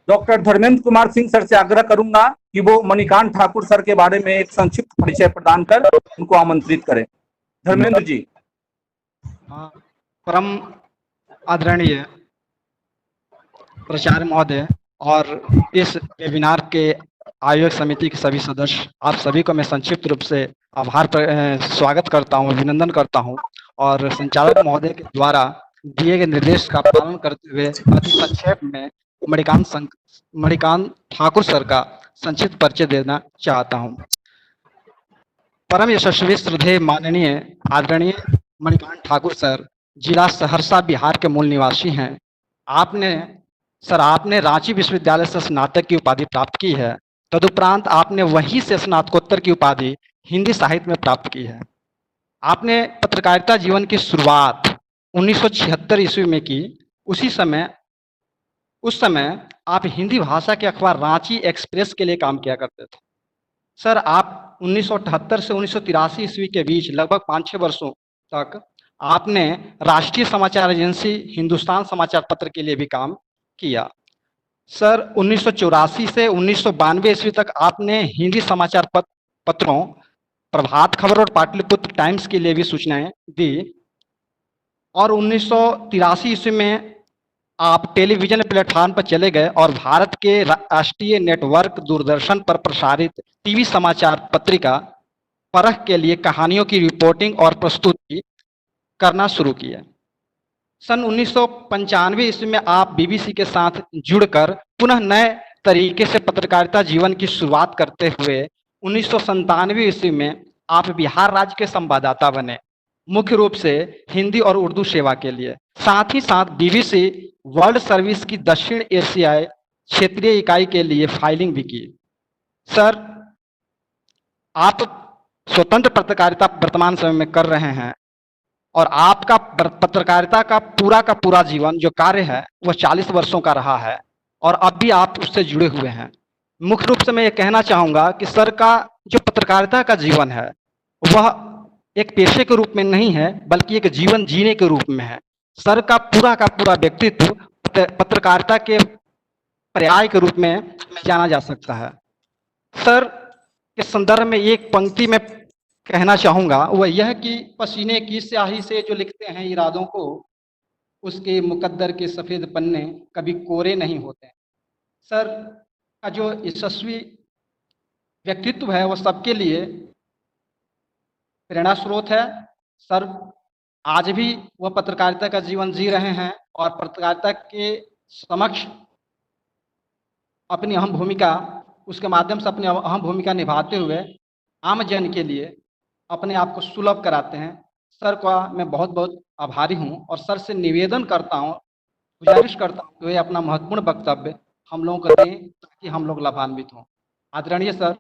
डॉक्टर धर्मेंद्र कुमार सिंह सर से आग्रह करूंगा कि वो मणिकांत ठाकुर सर के बारे में एक संक्षिप्त परिचय प्रदान कर उनको आमंत्रित करें। धर्मेंद्र जी।
परम आदरणीय प्राचार्य महोदय और इस वेबिनार के आयोजक समिति के सभी सदस्य, आप सभी को मैं संक्षिप्त रूप से स्वागत करता हूं, अभिनंदन करता हूं, और संचालक महोदय के द्वारा दिए गए निर्देश का पालन करते हुए अति संक्षेप में मणिकांत ठाकुर सर का संक्षिप्त परिचय देना चाहता हूं। परम यशस्वी श्रद्धेय माननीय आदरणीय मणिकांत ठाकुर सर जिला सहरसा बिहार के मूल निवासी हैं। आपने सर, आपने रांची विश्वविद्यालय से स्नातक की उपाधि प्राप्त की है। तदुपरांत आपने वहीं से स्नातकोत्तर की उपाधि हिंदी साहित्य में प्राप्त की है। आपने पत्रकारिता जीवन की शुरुआत 1976 ईस्वी में की। उस समय आप हिंदी भाषा के अखबार रांची एक्सप्रेस के लिए काम किया करते थे। सर, आप 1978 से 1983 ईस्वी के बीच लगभग 5-6 वर्षों तक आपने राष्ट्रीय समाचार एजेंसी हिंदुस्तान समाचार पत्र के लिए भी काम किया। सर, 1984 से 1992 ईस्वी तक आपने हिंदी समाचार पत्रों प्रभात खबर और पाटलिपुत्र टाइम्स के लिए भी सूचनाएं दी और 1983 ईस्वी में आप टेलीविजन प्लेटफॉर्म पर चले गए और भारत के राष्ट्रीय नेटवर्क दूरदर्शन पर प्रसारित टीवी समाचार पत्रिका परख के लिए कहानियों की रिपोर्टिंग और प्रस्तुति करना शुरू किया। सन 1995 ईस्वी में आप बीबीसी के साथ जुड़कर पुनः नए तरीके से पत्रकारिता जीवन की शुरुआत करते हुए 1997 ईस्वी में आप बिहार राज्य के संवाददाता बने, मुख्य रूप से हिंदी और उर्दू सेवा के लिए। साथ ही साथ बीबीसी वर्ल्ड सर्विस की दक्षिण एशियाई क्षेत्रीय इकाई के लिए फाइलिंग भी की। सर, आप स्वतंत्र पत्रकारिता वर्तमान समय में कर रहे हैं और आपका पत्रकारिता का पूरा जीवन जो कार्य है वह 40 वर्षों का रहा है और अब भी आप उससे जुड़े हुए हैं। मुख्य रूप से मैं ये कहना चाहूँगा कि सर का जो पत्रकारिता का जीवन है वह एक पेशे के रूप में नहीं है बल्कि एक जीवन जीने के रूप में है। सर का पूरा व्यक्तित्व पत्रकारिता के पर्याय के रूप में जाना जा सकता है। सर के संदर्भ में एक पंक्ति में कहना चाहूँगा वह यह कि पसीने की स्याही से जो लिखते हैं इरादों को, उसके मुकद्दर के सफ़ेद पन्ने कभी कोरे नहीं होते। सर का जो यशस्वी व्यक्तित्व है वह सबके लिए प्रेरणा स्रोत है। सर आज भी वह पत्रकारिता का जीवन जी रहे हैं और पत्रकारिता के समक्ष अपनी अहम भूमिका उसके माध्यम से अपनी अहम भूमिका निभाते हुए आम जन के लिए अपने आप को सुलभ कराते हैं। सर का मैं बहुत बहुत आभारी हूं और सर से निवेदन करता हूं, गुजारिश करता हूं कि वे अपना महत्वपूर्ण वक्तव्य हम लोगों को दें ताकि हम लोग लाभान्वित हों। आदरणीय सर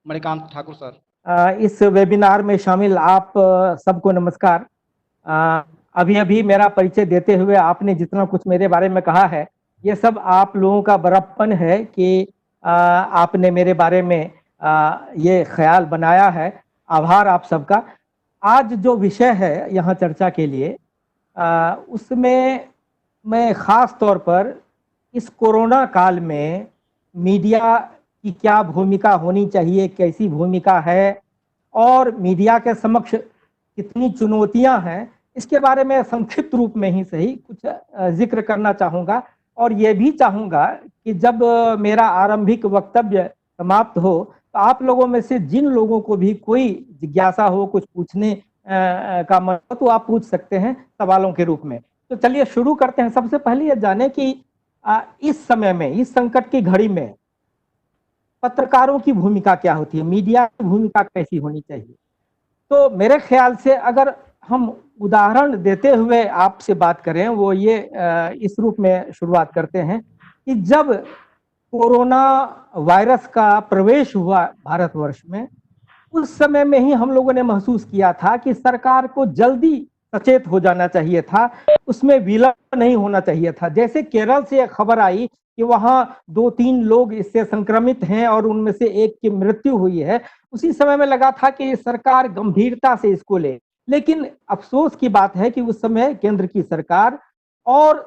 मणिकांत ठाकुर सर।
इस वेबिनार में शामिल आप सबको नमस्कार। अभी मेरा परिचय देते हुए आपने जितना कुछ मेरे बारे में कहा है ये सब आप लोगों का बड़प्पन है कि आपने मेरे बारे में ये ख्याल बनाया है। आभार आप सबका। आज जो विषय है यहाँ चर्चा के लिए उसमें मैं ख़ास तौर पर इस कोरोना काल में मीडिया की क्या भूमिका होनी चाहिए, कैसी भूमिका है और मीडिया के समक्ष कितनी चुनौतियां हैं, इसके बारे में संक्षिप्त रूप में ही सही कुछ जिक्र करना चाहूँगा। और ये भी चाहूँगा कि जब मेरा आरंभिक वक्तव्य समाप्त हो तो आप लोगों में से जिन लोगों को भी कोई जिज्ञासा हो, कुछ पूछने का मन हो तो आप पूछ सकते हैं सवालों के रूप में। तो चलिए शुरू करते हैं। सबसे पहले ये जाने कि इस समय में, इस संकट की घड़ी में पत्रकारों की भूमिका क्या होती है, मीडिया की भूमिका कैसी होनी चाहिए। तो मेरे ख्याल से अगर हम उदाहरण देते हुए आपसे बात करें वो ये इस रूप में शुरुआत करते हैं कि जब कोरोना वायरस का प्रवेश हुआ भारतवर्ष में, उस समय में ही हम लोगों ने महसूस किया था कि सरकार को जल्दी सचेत हो जाना चाहिए था, उसमें विलंब नहीं होना चाहिए था। जैसे केरल से खबर आई कि वहां 2-3 लोग इससे संक्रमित हैं और उनमें से एक की मृत्यु हुई है, उसी समय में लगा था कि सरकार गंभीरता से इसको ले। लेकिन अफसोस की बात है कि उस समय केंद्र की सरकार और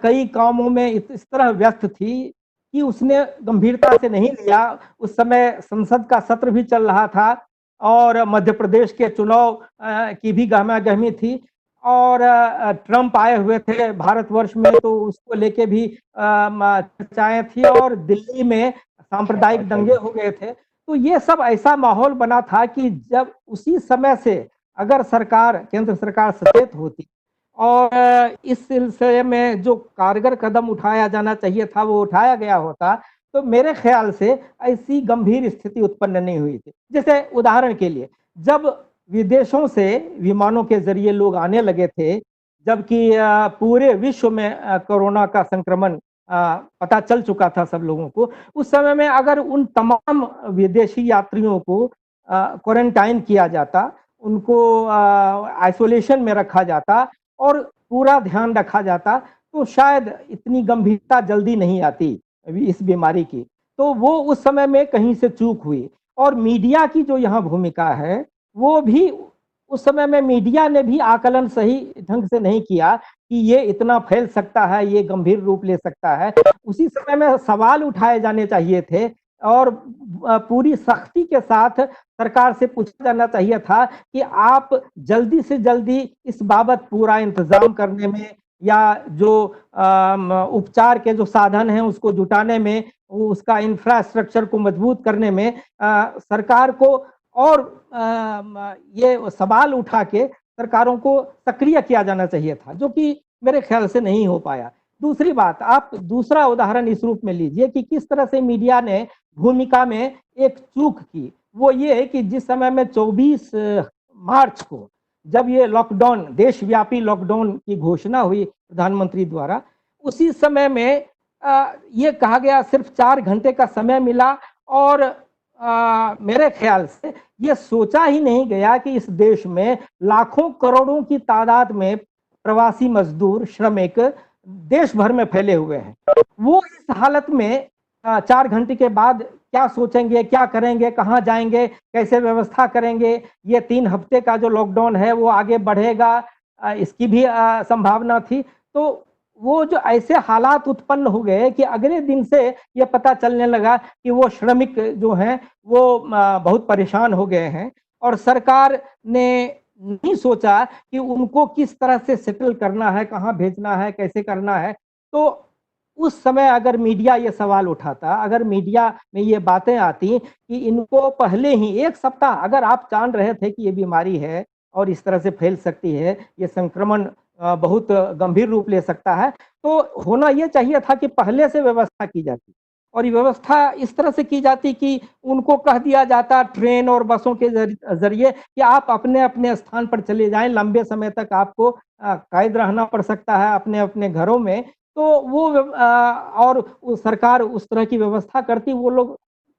कई कामों में इस तरह व्यस्त थी कि उसने गंभीरता से नहीं लिया। उस समय संसद का सत्र भी चल रहा था और मध्य प्रदेश के चुनाव की भी गहमागहमी थी और ट्रंप आए हुए थे भारतवर्ष में तो उसको लेके भी चर्चाएं थी और दिल्ली में सांप्रदायिक दंगे हो गए थे। तो ये सब ऐसा माहौल बना था कि जब उसी समय से अगर सरकार, केंद्र सरकार सचेत होती और इस सिलसिले में जो कारगर कदम उठाया जाना चाहिए था वो उठाया गया होता तो मेरे ख्याल से ऐसी गंभीर स्थिति उत्पन्न नहीं हुई थी। जैसे उदाहरण के लिए जब विदेशों से विमानों के जरिए लोग आने लगे थे, जबकि पूरे विश्व में कोरोना का संक्रमण पता चल चुका था सब लोगों को। उस समय में अगर उन तमाम विदेशी यात्रियों को क्वारंटाइन किया जाता, उनको आइसोलेशन में रखा जाता और पूरा ध्यान रखा जाता, तो शायद इतनी गंभीरता जल्दी नहीं आती इस बीमारी की। तो वो उस समय में कहीं से चूक हुई। और मीडिया की जो यहाँ भूमिका है, वो भी उस समय में मीडिया ने भी आकलन सही ढंग से नहीं किया कि ये इतना फैल सकता है, ये गंभीर रूप ले सकता है। उसी समय में सवाल उठाए जाने चाहिए थे और पूरी सख्ती के साथ सरकार से पूछा जाना चाहिए था कि आप जल्दी से जल्दी इस बाबत पूरा इंतजाम करने में या जो उपचार के जो साधन हैं उसको जुटाने में, उसका इंफ्रास्ट्रक्चर को मजबूत करने में सरकार को और ये सवाल उठा के सरकारों को सक्रिय किया जाना चाहिए था, जो कि मेरे ख्याल से नहीं हो पाया। दूसरी बात, आप दूसरा उदाहरण इस रूप में लीजिए कि किस तरह से मीडिया ने भूमिका में एक चूक की। वो ये है कि जिस समय में 24 मार्च को जब ये लॉकडाउन, देशव्यापी लॉकडाउन की घोषणा हुई प्रधानमंत्री द्वारा, उसी समय में ये कहा गया सिर्फ 4 घंटे का समय मिला और मेरे ख्याल से ये सोचा ही नहीं गया कि इस देश में लाखों करोड़ों की तादाद में प्रवासी मजदूर, श्रमिक देश भर में फैले हुए हैं। वो इस हालत में 4 घंटे के बाद क्या सोचेंगे, क्या करेंगे, कहाँ जाएंगे, कैसे व्यवस्था करेंगे, ये 3 हफ्ते का जो लॉकडाउन है वो आगे बढ़ेगा, इसकी भी संभावना थी। तो वो जो ऐसे हालात उत्पन्न हो गए कि अगले दिन से ये पता चलने लगा कि वो श्रमिक जो हैं वो बहुत परेशान हो गए हैं और सरकार ने नहीं सोचा कि उनको किस तरह से सेटल करना है, कहाँ भेजना है, कैसे करना है। तो उस समय अगर मीडिया ये सवाल उठाता, अगर मीडिया में ये बातें आती कि इनको पहले ही 1 सप्ताह, अगर आप जान रहे थे कि ये बीमारी है और इस तरह से फैल सकती है, ये संक्रमण बहुत गंभीर रूप ले सकता है, तो होना ये चाहिए था कि पहले से व्यवस्था की जाती और ये व्यवस्था इस तरह से की जाती कि उनको कह दिया जाता ट्रेन और बसों के जरिए कि आप अपने अपने स्थान पर चले जाएं, लंबे समय तक आपको कैद रहना पड़ सकता है अपने अपने घरों में। तो वो और सरकार उस तरह की व्यवस्था करती, वो लोग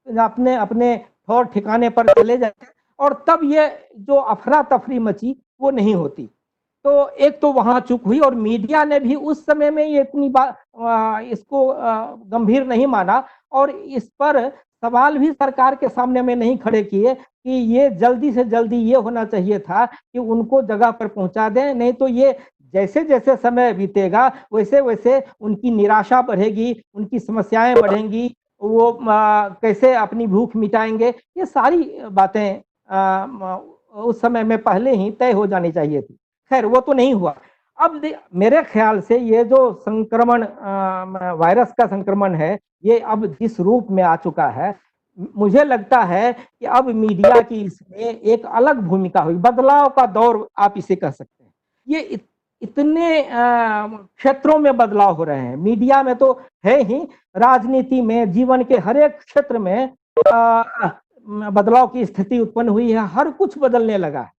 अपने अपने ठौर ठिकाने पर चले जाते और तब ये जो अफरा तफरी मची वो नहीं होती। तो एक तो वहां चूक हुई और मीडिया ने भी उस समय में ये इतनी बात इसको गंभीर नहीं माना और इस पर सवाल भी सरकार के सामने में नहीं खड़े किए कि ये जल्दी से जल्दी ये होना चाहिए था कि उनको जगह पर पहुंचा दें, नहीं तो ये जैसे जैसे समय बीतेगा वैसे वैसे उनकी निराशा बढ़ेगी, उनकी समस्याएं बढ़ेंगी, वो कैसे अपनी भूख मिटाएंगे, ये सारी बातें उस समय में पहले ही तय हो जानी चाहिए थी। खैर वो तो नहीं हुआ। अब मेरे ख्याल से ये जो संक्रमण वायरस का संक्रमण है, ये अब जिस रूप में आ चुका है, मुझे लगता है कि अब मीडिया की इसमें एक अलग भूमिका हुई, बदलाव का दौर आप इसे कह सकते हैं। ये इतने क्षेत्रों में बदलाव हो रहे हैं, मीडिया में तो है ही, राजनीति में, जीवन के हर एक क्षेत्र में बदलाव की स्थिति उत्पन्न हुई है, हर कुछ बदलने लगा है।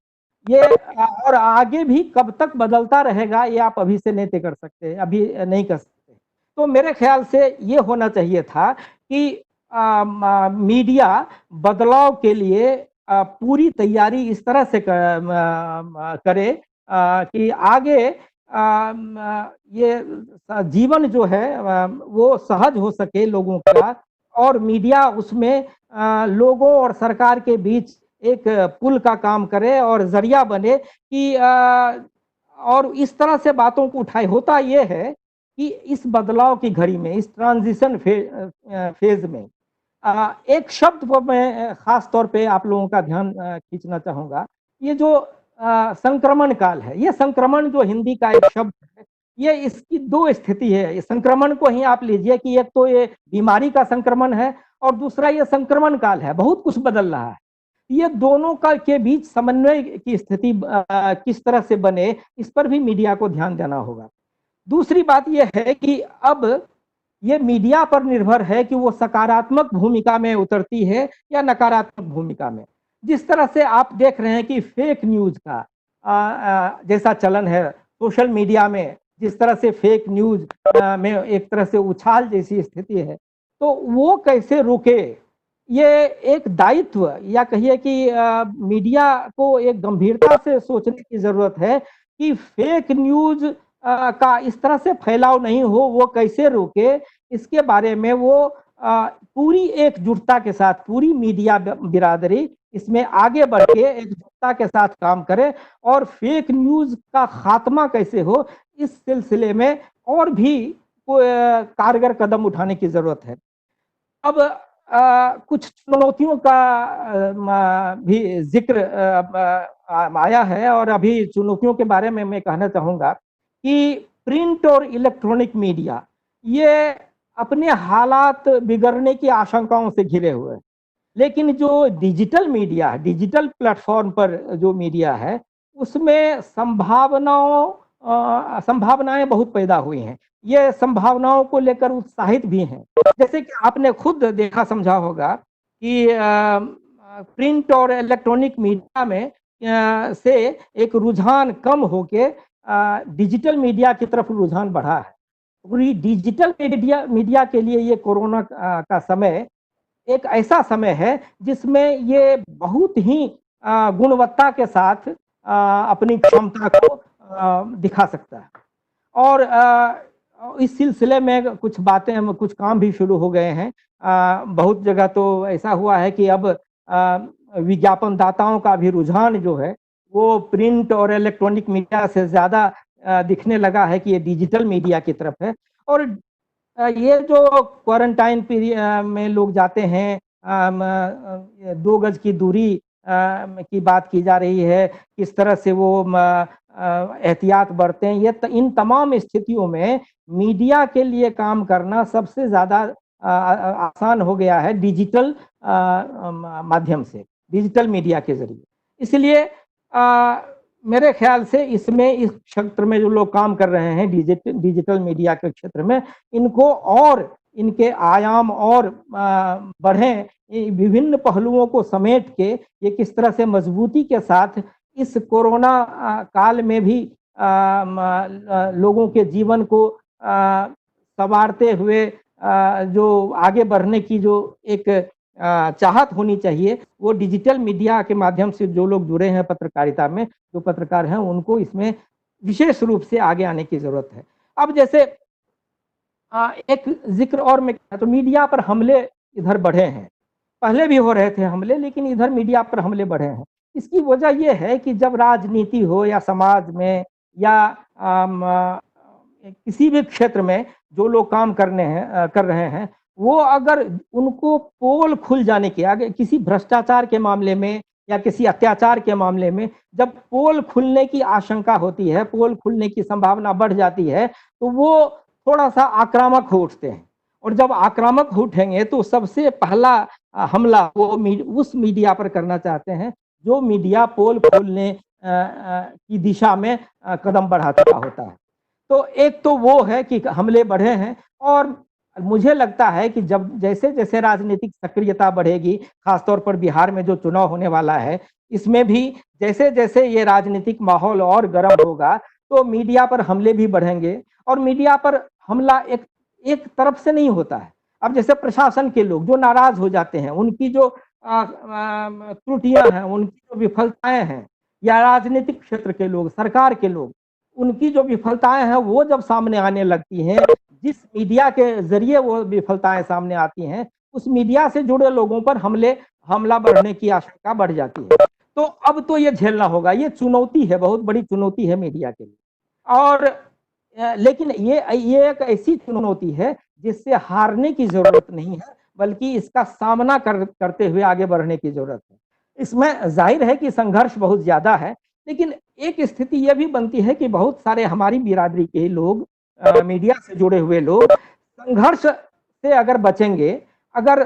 ये और आगे भी कब तक बदलता रहेगा ये आप अभी से नहीं तय कर सकते, अभी नहीं कर सकते। तो मेरे ख्याल से ये होना चाहिए था कि मीडिया बदलाव के लिए पूरी तैयारी इस तरह से करे कि आगे ये जीवन जो है वो सहज हो सके लोगों का और मीडिया उसमें लोगों और सरकार के बीच एक पुल का काम करे और जरिया बने कि और इस तरह से बातों को उठाए। होता ये है कि इस बदलाव की घड़ी में, इस ट्रांजिशन फेज में एक शब्द पर मैं खास तौर पे आप लोगों का ध्यान खींचना चाहूंगा। ये जो संक्रमण काल है, ये संक्रमण जो हिंदी का एक शब्द है, ये इसकी 2 स्थिति है। संक्रमण को ही आप लीजिए कि एक तो ये बीमारी का संक्रमण है और दूसरा ये संक्रमण काल है, बहुत कुछ बदल रहा है। ये दोनों का के बीच समन्वय की स्थिति किस तरह से बने, इस पर भी मीडिया को ध्यान देना होगा। दूसरी बात यह है कि अब ये मीडिया पर निर्भर है कि वो सकारात्मक भूमिका में उतरती है या नकारात्मक भूमिका में। जिस तरह से आप देख रहे हैं कि फेक न्यूज का जैसा चलन है सोशल मीडिया में, जिस तरह से फेक न्यूज में एक तरह से उछाल जैसी स्थिति है, तो वो कैसे रुके, ये एक दायित्व या कहिए कि मीडिया को एक गंभीरता से सोचने की जरूरत है कि फेक न्यूज का इस तरह से फैलाव नहीं हो, वो कैसे रोके, इसके बारे में वो पूरी एकजुटता के साथ पूरी मीडिया बिरादरी इसमें आगे बढ़ के एकजुटता के साथ काम करे और फेक न्यूज का खात्मा कैसे हो, इस सिलसिले में और भी कारगर कदम उठाने की जरूरत है। अब कुछ चुनौतियों का भी जिक्र आया है और अभी चुनौतियों के बारे में मैं कहना चाहूँगा कि प्रिंट और इलेक्ट्रॉनिक मीडिया ये अपने हालात बिगड़ने की आशंकाओं से घिरे हुए हैं, लेकिन जो डिजिटल मीडिया है, डिजिटल प्लेटफॉर्म पर जो मीडिया है, उसमें संभावनाएं बहुत पैदा हुई हैं। ये संभावनाओं को लेकर उत्साहित भी हैं। जैसे कि आपने खुद देखा समझा होगा कि प्रिंट और इलेक्ट्रॉनिक मीडिया में से एक रुझान कम होके डिजिटल मीडिया की तरफ रुझान बढ़ा है। पूरी डिजिटल मीडिया के लिए ये कोरोना का समय एक ऐसा समय है जिसमें ये बहुत ही गुणवत्ता के साथ अपनी क्षमता को दिखा सकता है। और इस सिलसिले में कुछ बातें, कुछ काम भी शुरू हो गए हैं। बहुत जगह तो ऐसा हुआ है कि अब विज्ञापन दाताओं का भी रुझान जो है वो प्रिंट और इलेक्ट्रॉनिक मीडिया से ज़्यादा दिखने लगा है कि ये डिजिटल मीडिया की तरफ है। और ये जो क्वारंटाइन पीरियड में लोग जाते हैं, 2 गज की दूरी की बात की जा रही है, किस तरह से वो एहतियात बरतें, ये इन तमाम स्थितियों में मीडिया के लिए काम करना सबसे ज़्यादा आसान हो गया है डिजिटल माध्यम से, डिजिटल मीडिया के जरिए। इसलिए मेरे ख्याल से इसमें इस क्षेत्र में जो लोग काम कर रहे हैं डिजिटल मीडिया के क्षेत्र में, इनको और इनके आयाम और बढ़ें, विभिन्न पहलुओं को समेट के ये किस तरह से मजबूती के साथ इस कोरोना काल में भी लोगों के जीवन को संवारते हुए जो आगे बढ़ने की जो एक चाहत होनी चाहिए, वो डिजिटल मीडिया के माध्यम से जो लोग जुड़े हैं पत्रकारिता में, जो पत्रकार हैं, उनको इसमें विशेष रूप से आगे आने की जरूरत है। अब जैसे एक जिक्र और में तो मीडिया पर हमले इधर बढ़े हैं, पहले भी हो रहे थे हमले, लेकिन इधर मीडिया पर हमले बढ़े हैं। इसकी वजह यह है कि जब राजनीति हो या समाज में या किसी भी क्षेत्र में जो लोग काम कर रहे हैं, वो अगर उनको पोल खुल जाने के आगे किसी भ्रष्टाचार के मामले में या किसी अत्याचार के मामले में जब पोल खुलने की आशंका होती है, पोल खुलने की संभावना बढ़ जाती है, तो वो थोड़ा सा आक्रामक हो उठते हैं। और जब आक्रामक उठेंगे तो सबसे पहला हमला वो उस मीडिया पर करना चाहते हैं जो मीडिया पोल खोलने की दिशा में कदम बढ़ा चुका होता है। तो एक तो वो है कि हमले बढ़े हैं, और मुझे लगता है कि जब जैसे जैसे राजनीतिक सक्रियता बढ़ेगी, खासतौर पर बिहार में जो चुनाव होने वाला है, इसमें भी जैसे जैसे ये राजनीतिक माहौल और गर्म होगा तो मीडिया पर हमले भी बढ़ेंगे। और मीडिया पर हमला एक तरफ से नहीं होता है। अब जैसे प्रशासन के लोग जो नाराज हो जाते हैं, उनकी जो त्रुटियां हैं, उनकी जो विफलताएं हैं, या राजनीतिक क्षेत्र के लोग, सरकार के लोग, उनकी जो विफलताएं हैं वो जब सामने आने लगती हैं, जिस मीडिया के जरिए वो विफलताएं सामने आती हैं, उस मीडिया से जुड़े लोगों पर हमला बढ़ने की आशंका बढ़ जाती है। तो अब तो ये झेलना होगा, ये चुनौती है, बहुत बड़ी चुनौती है मीडिया के लिए। और लेकिन ये एक ऐसी चुनौती है जिससे हारने की जरूरत नहीं है, बल्कि इसका सामना करते हुए आगे बढ़ने की जरूरत है। इसमें जाहिर है कि संघर्ष बहुत ज्यादा है, लेकिन एक स्थिति यह भी बनती है कि बहुत सारे हमारी बिरादरी के लोग, मीडिया से जुड़े हुए लोग संघर्ष से अगर बचेंगे, अगर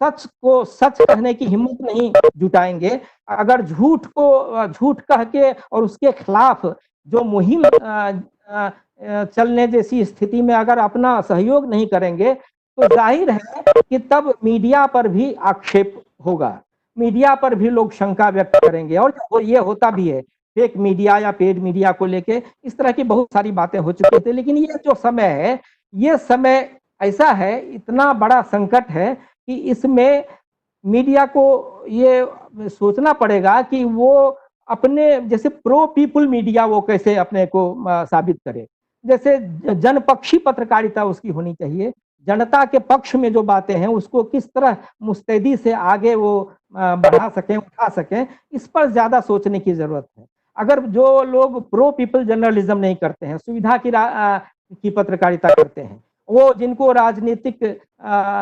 सच को सच कहने की हिम्मत नहीं जुटाएंगे, अगर झूठ कह के और उसके खिलाफ जो मुहिम चलने जैसी स्थिति में अगर अपना सहयोग नहीं करेंगे, तो जाहिर है कि तब मीडिया पर भी आक्षेप होगा, मीडिया पर भी लोग शंका व्यक्त करेंगे। और ये होता भी है, फेक मीडिया या पेड मीडिया को लेके, इस तरह की बहुत सारी बातें हो चुकी थी। लेकिन ये जो समय है, ये समय ऐसा है, इतना बड़ा संकट है कि इसमें मीडिया को ये सोचना पड़ेगा कि वो अपने जैसे प्रो पीपुल मीडिया वो कैसे अपने को साबित करे। जैसे जनपक्षी पत्रकारिता उसकी होनी चाहिए, जनता के पक्ष में जो बातें हैं उसको किस तरह मुस्तैदी से आगे वो बढ़ा सकें, उठा सकें, इस पर ज्यादा सोचने की जरूरत है। अगर जो लोग प्रो पीपल जर्नलिज्म नहीं करते हैं, सुविधा की पत्रकारिता करते हैं, वो जिनको राजनीतिक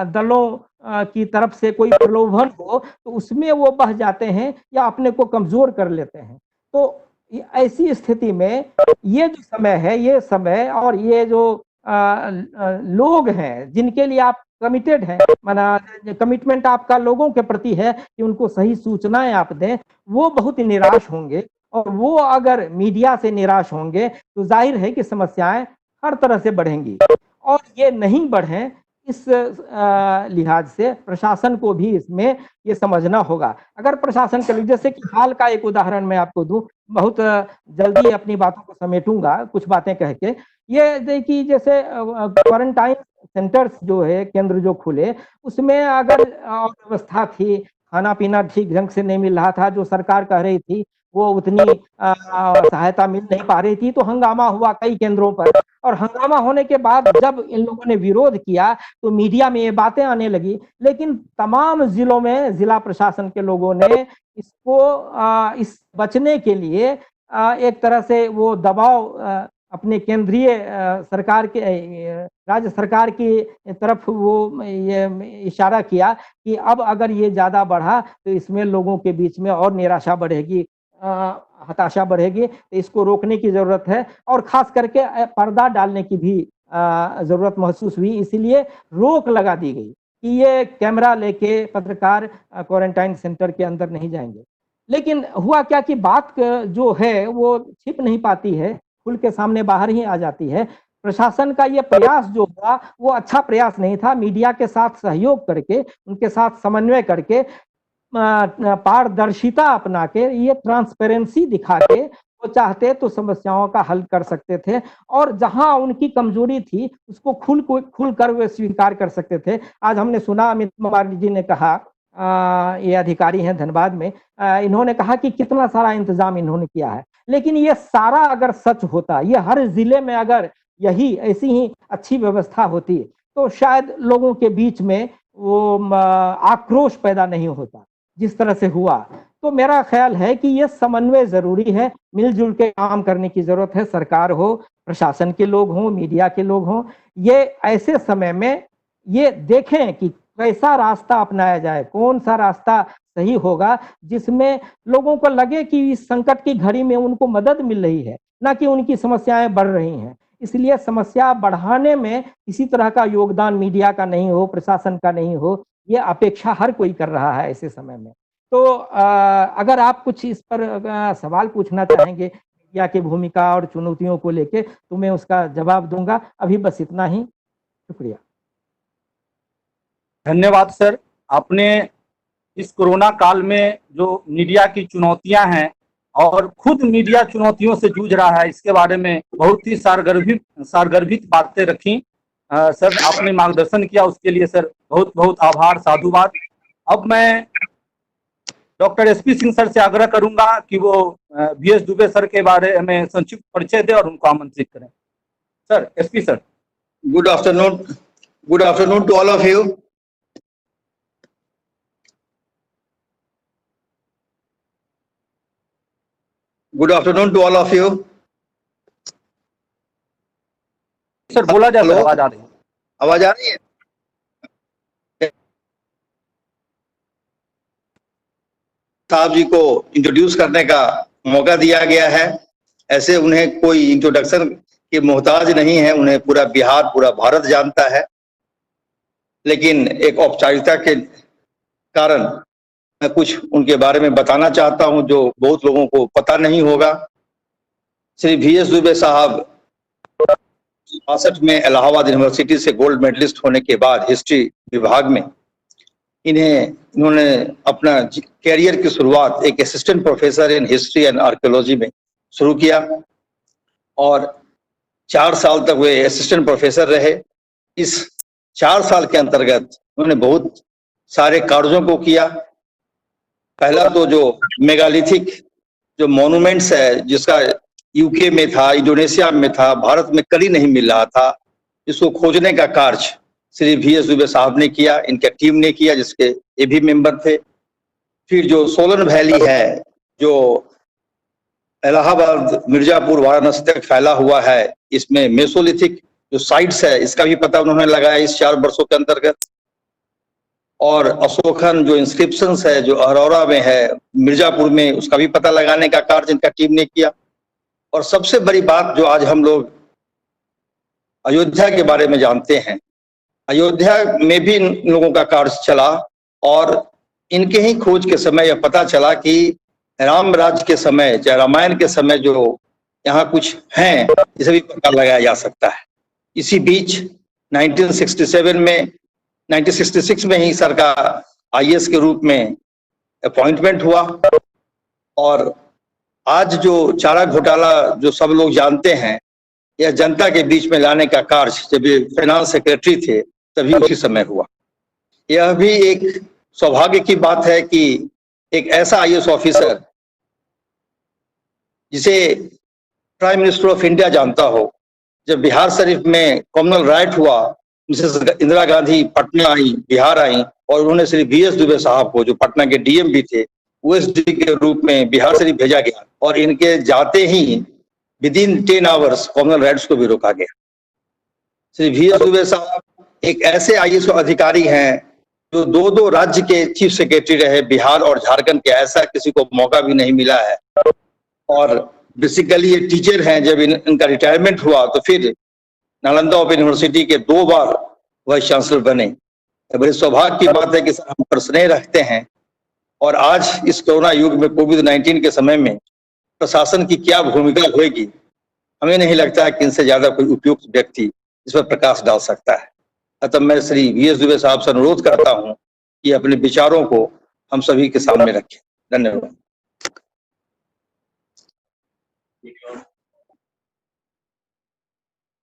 दलों की तरफ से कोई प्रलोभन हो तो उसमें वो बह जाते हैं या अपने को कमजोर कर लेते हैं। तो ऐसी स्थिति में ये जो समय है, ये समय और ये जो लोग हैं जिनके लिए आप कमिटेड हैं, माना कमिटमेंट आपका लोगों के प्रति है कि उनको सही सूचनाएं आप दें, वो बहुत ही निराश होंगे। और वो अगर मीडिया से निराश होंगे तो जाहिर है कि समस्याएं हर तरह से बढ़ेंगी। और ये नहीं बढ़े, इस लिहाज से प्रशासन को भी इसमें ये समझना होगा। अगर प्रशासन के, जैसे कि हाल का एक उदाहरण मैं आपको दूं, बहुत जल्दी अपनी बातों को समेटूंगा कुछ बातें कह के। ये देखिए, जैसे क्वारंटाइन सेंटर्स जो है, केंद्र जो खुले, उसमें अगर व्यवस्था थी, खाना पीना ठीक ढंग से नहीं मिल रहा था, जो सरकार कह रही थी वो उतनी सहायता मिल नहीं पा रही थी, तो हंगामा हुआ कई केंद्रों पर। और हंगामा होने के बाद जब इन लोगों ने विरोध किया तो मीडिया में ये बातें आने लगी। लेकिन तमाम जिलों में जिला प्रशासन के लोगों ने इसको इस बचने के लिए एक तरह से वो दबाव अपने केंद्रीय सरकार के, राज्य सरकार की तरफ वो ये इशारा किया कि अब अगर ये ज्यादा बढ़ा तो इसमें लोगों के बीच में और निराशा बढ़ेगी, हताशा बढ़ेगी। तो इसको रोकने की जरूरत है और खास करके पर्दा डालने की भी जरूरत महसूस हुई। इसीलिए रोक लगा दी गई कि ये कैमरा लेके पत्रकार क्वारंटाइन सेंटर के अंदर नहीं जाएंगे। लेकिन हुआ क्या कि बात जो है वो छिप नहीं पाती है, खुल के सामने बाहर ही आ जाती है। प्रशासन का ये प्रयास जो हुआ वो अच्छा प्रयास नहीं था। मीडिया के साथ सहयोग करके, उनके साथ समन्वय करके, पारदर्शिता अपना के, ये ट्रांसपेरेंसी दिखा के वो चाहते तो समस्याओं का हल कर सकते थे। और जहां उनकी कमजोरी थी उसको खुल कर वे स्वीकार कर सकते थे। आज हमने सुना अमित कुमार जी ने कहा, ये अधिकारी हैं धनबाद में, इन्होंने कहा कि कितना सारा इंतजाम इन्होंने किया है। लेकिन ये सारा अगर सच होता, ये हर जिले में अगर यही ऐसी ही अच्छी व्यवस्था होती तो शायद लोगों के बीच में वो आक्रोश पैदा नहीं होता जिस तरह से हुआ। तो मेरा ख्याल है कि ये समन्वय जरूरी है, मिलजुल के काम करने की जरूरत है। सरकार हो, प्रशासन के लोग हों, मीडिया के लोग हों, ये ऐसे समय में ये देखें कि कैसा रास्ता अपनाया जाए, कौन सा रास्ता सही होगा जिसमें लोगों को लगे कि इस संकट की घड़ी में उनको मदद मिल रही है, ना कि उनकी समस्याएं बढ़ रही हैं। इसलिए समस्या बढ़ाने में किसी तरह का योगदान मीडिया का नहीं हो, प्रशासन का नहीं हो, ये अपेक्षा हर कोई कर रहा है ऐसे समय में। तो अगर आप कुछ इस पर सवाल पूछना चाहेंगे मीडिया की भूमिका और चुनौतियों को लेके, तो मैं उसका जवाब दूंगा। अभी बस इतना ही, शुक्रिया।
धन्यवाद सर। आपने इस कोरोना काल में जो मीडिया की चुनौतियां हैं और खुद मीडिया चुनौतियों से जूझ रहा है, इसके बारे में बहुत ही सारगर्भित बातें रखी। सर, आपने मार्गदर्शन किया, उसके लिए सर बहुत बहुत आभार, साधुवाद। अब मैं डॉक्टर एसपी सिंह सर से आग्रह करूंगा कि वो VS दुबे सर के बारे में संक्षिप्त परिचय दे और उनको आमंत्रित करें। Sir, SP sir.
Good afternoon to all of you. Good afternoon to all of you.
Sir बोला जाए, आवाज आ रही है?
आवाज आ रही है? साहब जी को इंट्रोड्यूस करने का मौका दिया गया है। ऐसे उन्हें कोई इंट्रोडक्शन की मोहताज नहीं है, उन्हें पूरा बिहार, पूरा भारत जानता है। लेकिन एक औपचारिकता के कारण मैं कुछ उनके बारे में बताना चाहता हूं जो बहुत लोगों को पता नहीं होगा। श्री VS दुबे साहब 62 में इलाहाबाद यूनिवर्सिटी से गोल्ड मेडलिस्ट होने के बाद हिस्ट्री विभाग में इन्होंने अपना कैरियर की शुरुआत एक assistant professor in history and archaeology में शुरू किया और 4 साल तक वे असिस्टेंट प्रोफेसर रहे। इस 4 साल के अंतर्गत उन्होंने बहुत सारे कार्यों को किया। पहला तो जो मेगालिथिक जो मॉन्यूमेंट्स है, जिसका यूके में था, इंडोनेशिया में था, भारत में कहीं नहीं मिल रहा था, इसको खोजने का कार्य श्री VS दुबे साहब ने किया, इनके टीम ने किया, जिसके ये भी मेंबर थे। फिर जो सोलन वैली है, जो इलाहाबाद, मिर्जापुर, वाराणसी तक फैला हुआ है, इसमें मेसोलिथिक जो साइट्स है, इसका भी पता उन्होंने लगाया इस 4 वर्षों के अंतर्गत। और अशोकन जो इंस्क्रिप्शंस है, जो अरोरा में है, मिर्जापुर में, उसका भी पता लगाने का कार्य इनका टीम ने किया। और सबसे बड़ी बात जो आज हम लोग अयोध्या के बारे में जानते हैं, अयोध्या में भी इन लोगों का कार्य चला और इनके ही खोज के समय यह पता चला कि राम राज्य के समय, चाहे रामायण के समय जो यहाँ कुछ हैं, इसे भी पता लगाया जा सकता है। इसी बीच 1966 में ही सर का IAS के रूप में अपॉइंटमेंट हुआ। और आज जो चारा घोटाला जो सब लोग जानते हैं, यह जनता के बीच में लाने का कार्य जब ये फाइनेंस सेक्रेटरी थे तभी उसी समय हुआ। यह भी एक सौभाग्य की बात है कि एक ऐसा IAS ऑफिसर जिसे प्राइम मिनिस्टर ऑफ इंडिया जानता हो, जब बिहार शरीफ में कॉमनल राइट हुआ, मिसेस इंदिरा गांधी पटना आई, बिहार आई और उन्होंने श्री VS दुबे साहब को, जो पटना के DM भी थे, OSD के रूप में बिहार शरीफ भेजा गया और इनके जाते ही विदिन 10 आवर्स कॉमनल राइट्स को भी रोका गया। श्री VS दुबे साहब एक ऐसे IAS अधिकारी हैं जो 2 राज्य के चीफ सेक्रेटरी रहे, बिहार और झारखंड के। ऐसा किसी को मौका भी नहीं मिला है। और बेसिकली ये टीचर हैं। जब इनका रिटायरमेंट हुआ तो फिर नालंदा ओपन यूनिवर्सिटी के 2 बार वाइस चांसलर बने। बड़े सौभाग्य की बात है कि हम पर स्नेह रखते हैं। और आज इस कोरोना युग में, कोविड-19 के समय में प्रशासन की क्या भूमिका होगी, हमें नहीं लगता है कि इनसे ज्यादा कोई उपयुक्त व्यक्ति इस पर प्रकाश डाल सकता है। अतः मैं श्री VS दुबे साहब से अनुरोध करता हूं कि अपने विचारों को हम सभी के सामने रखें। धन्यवाद।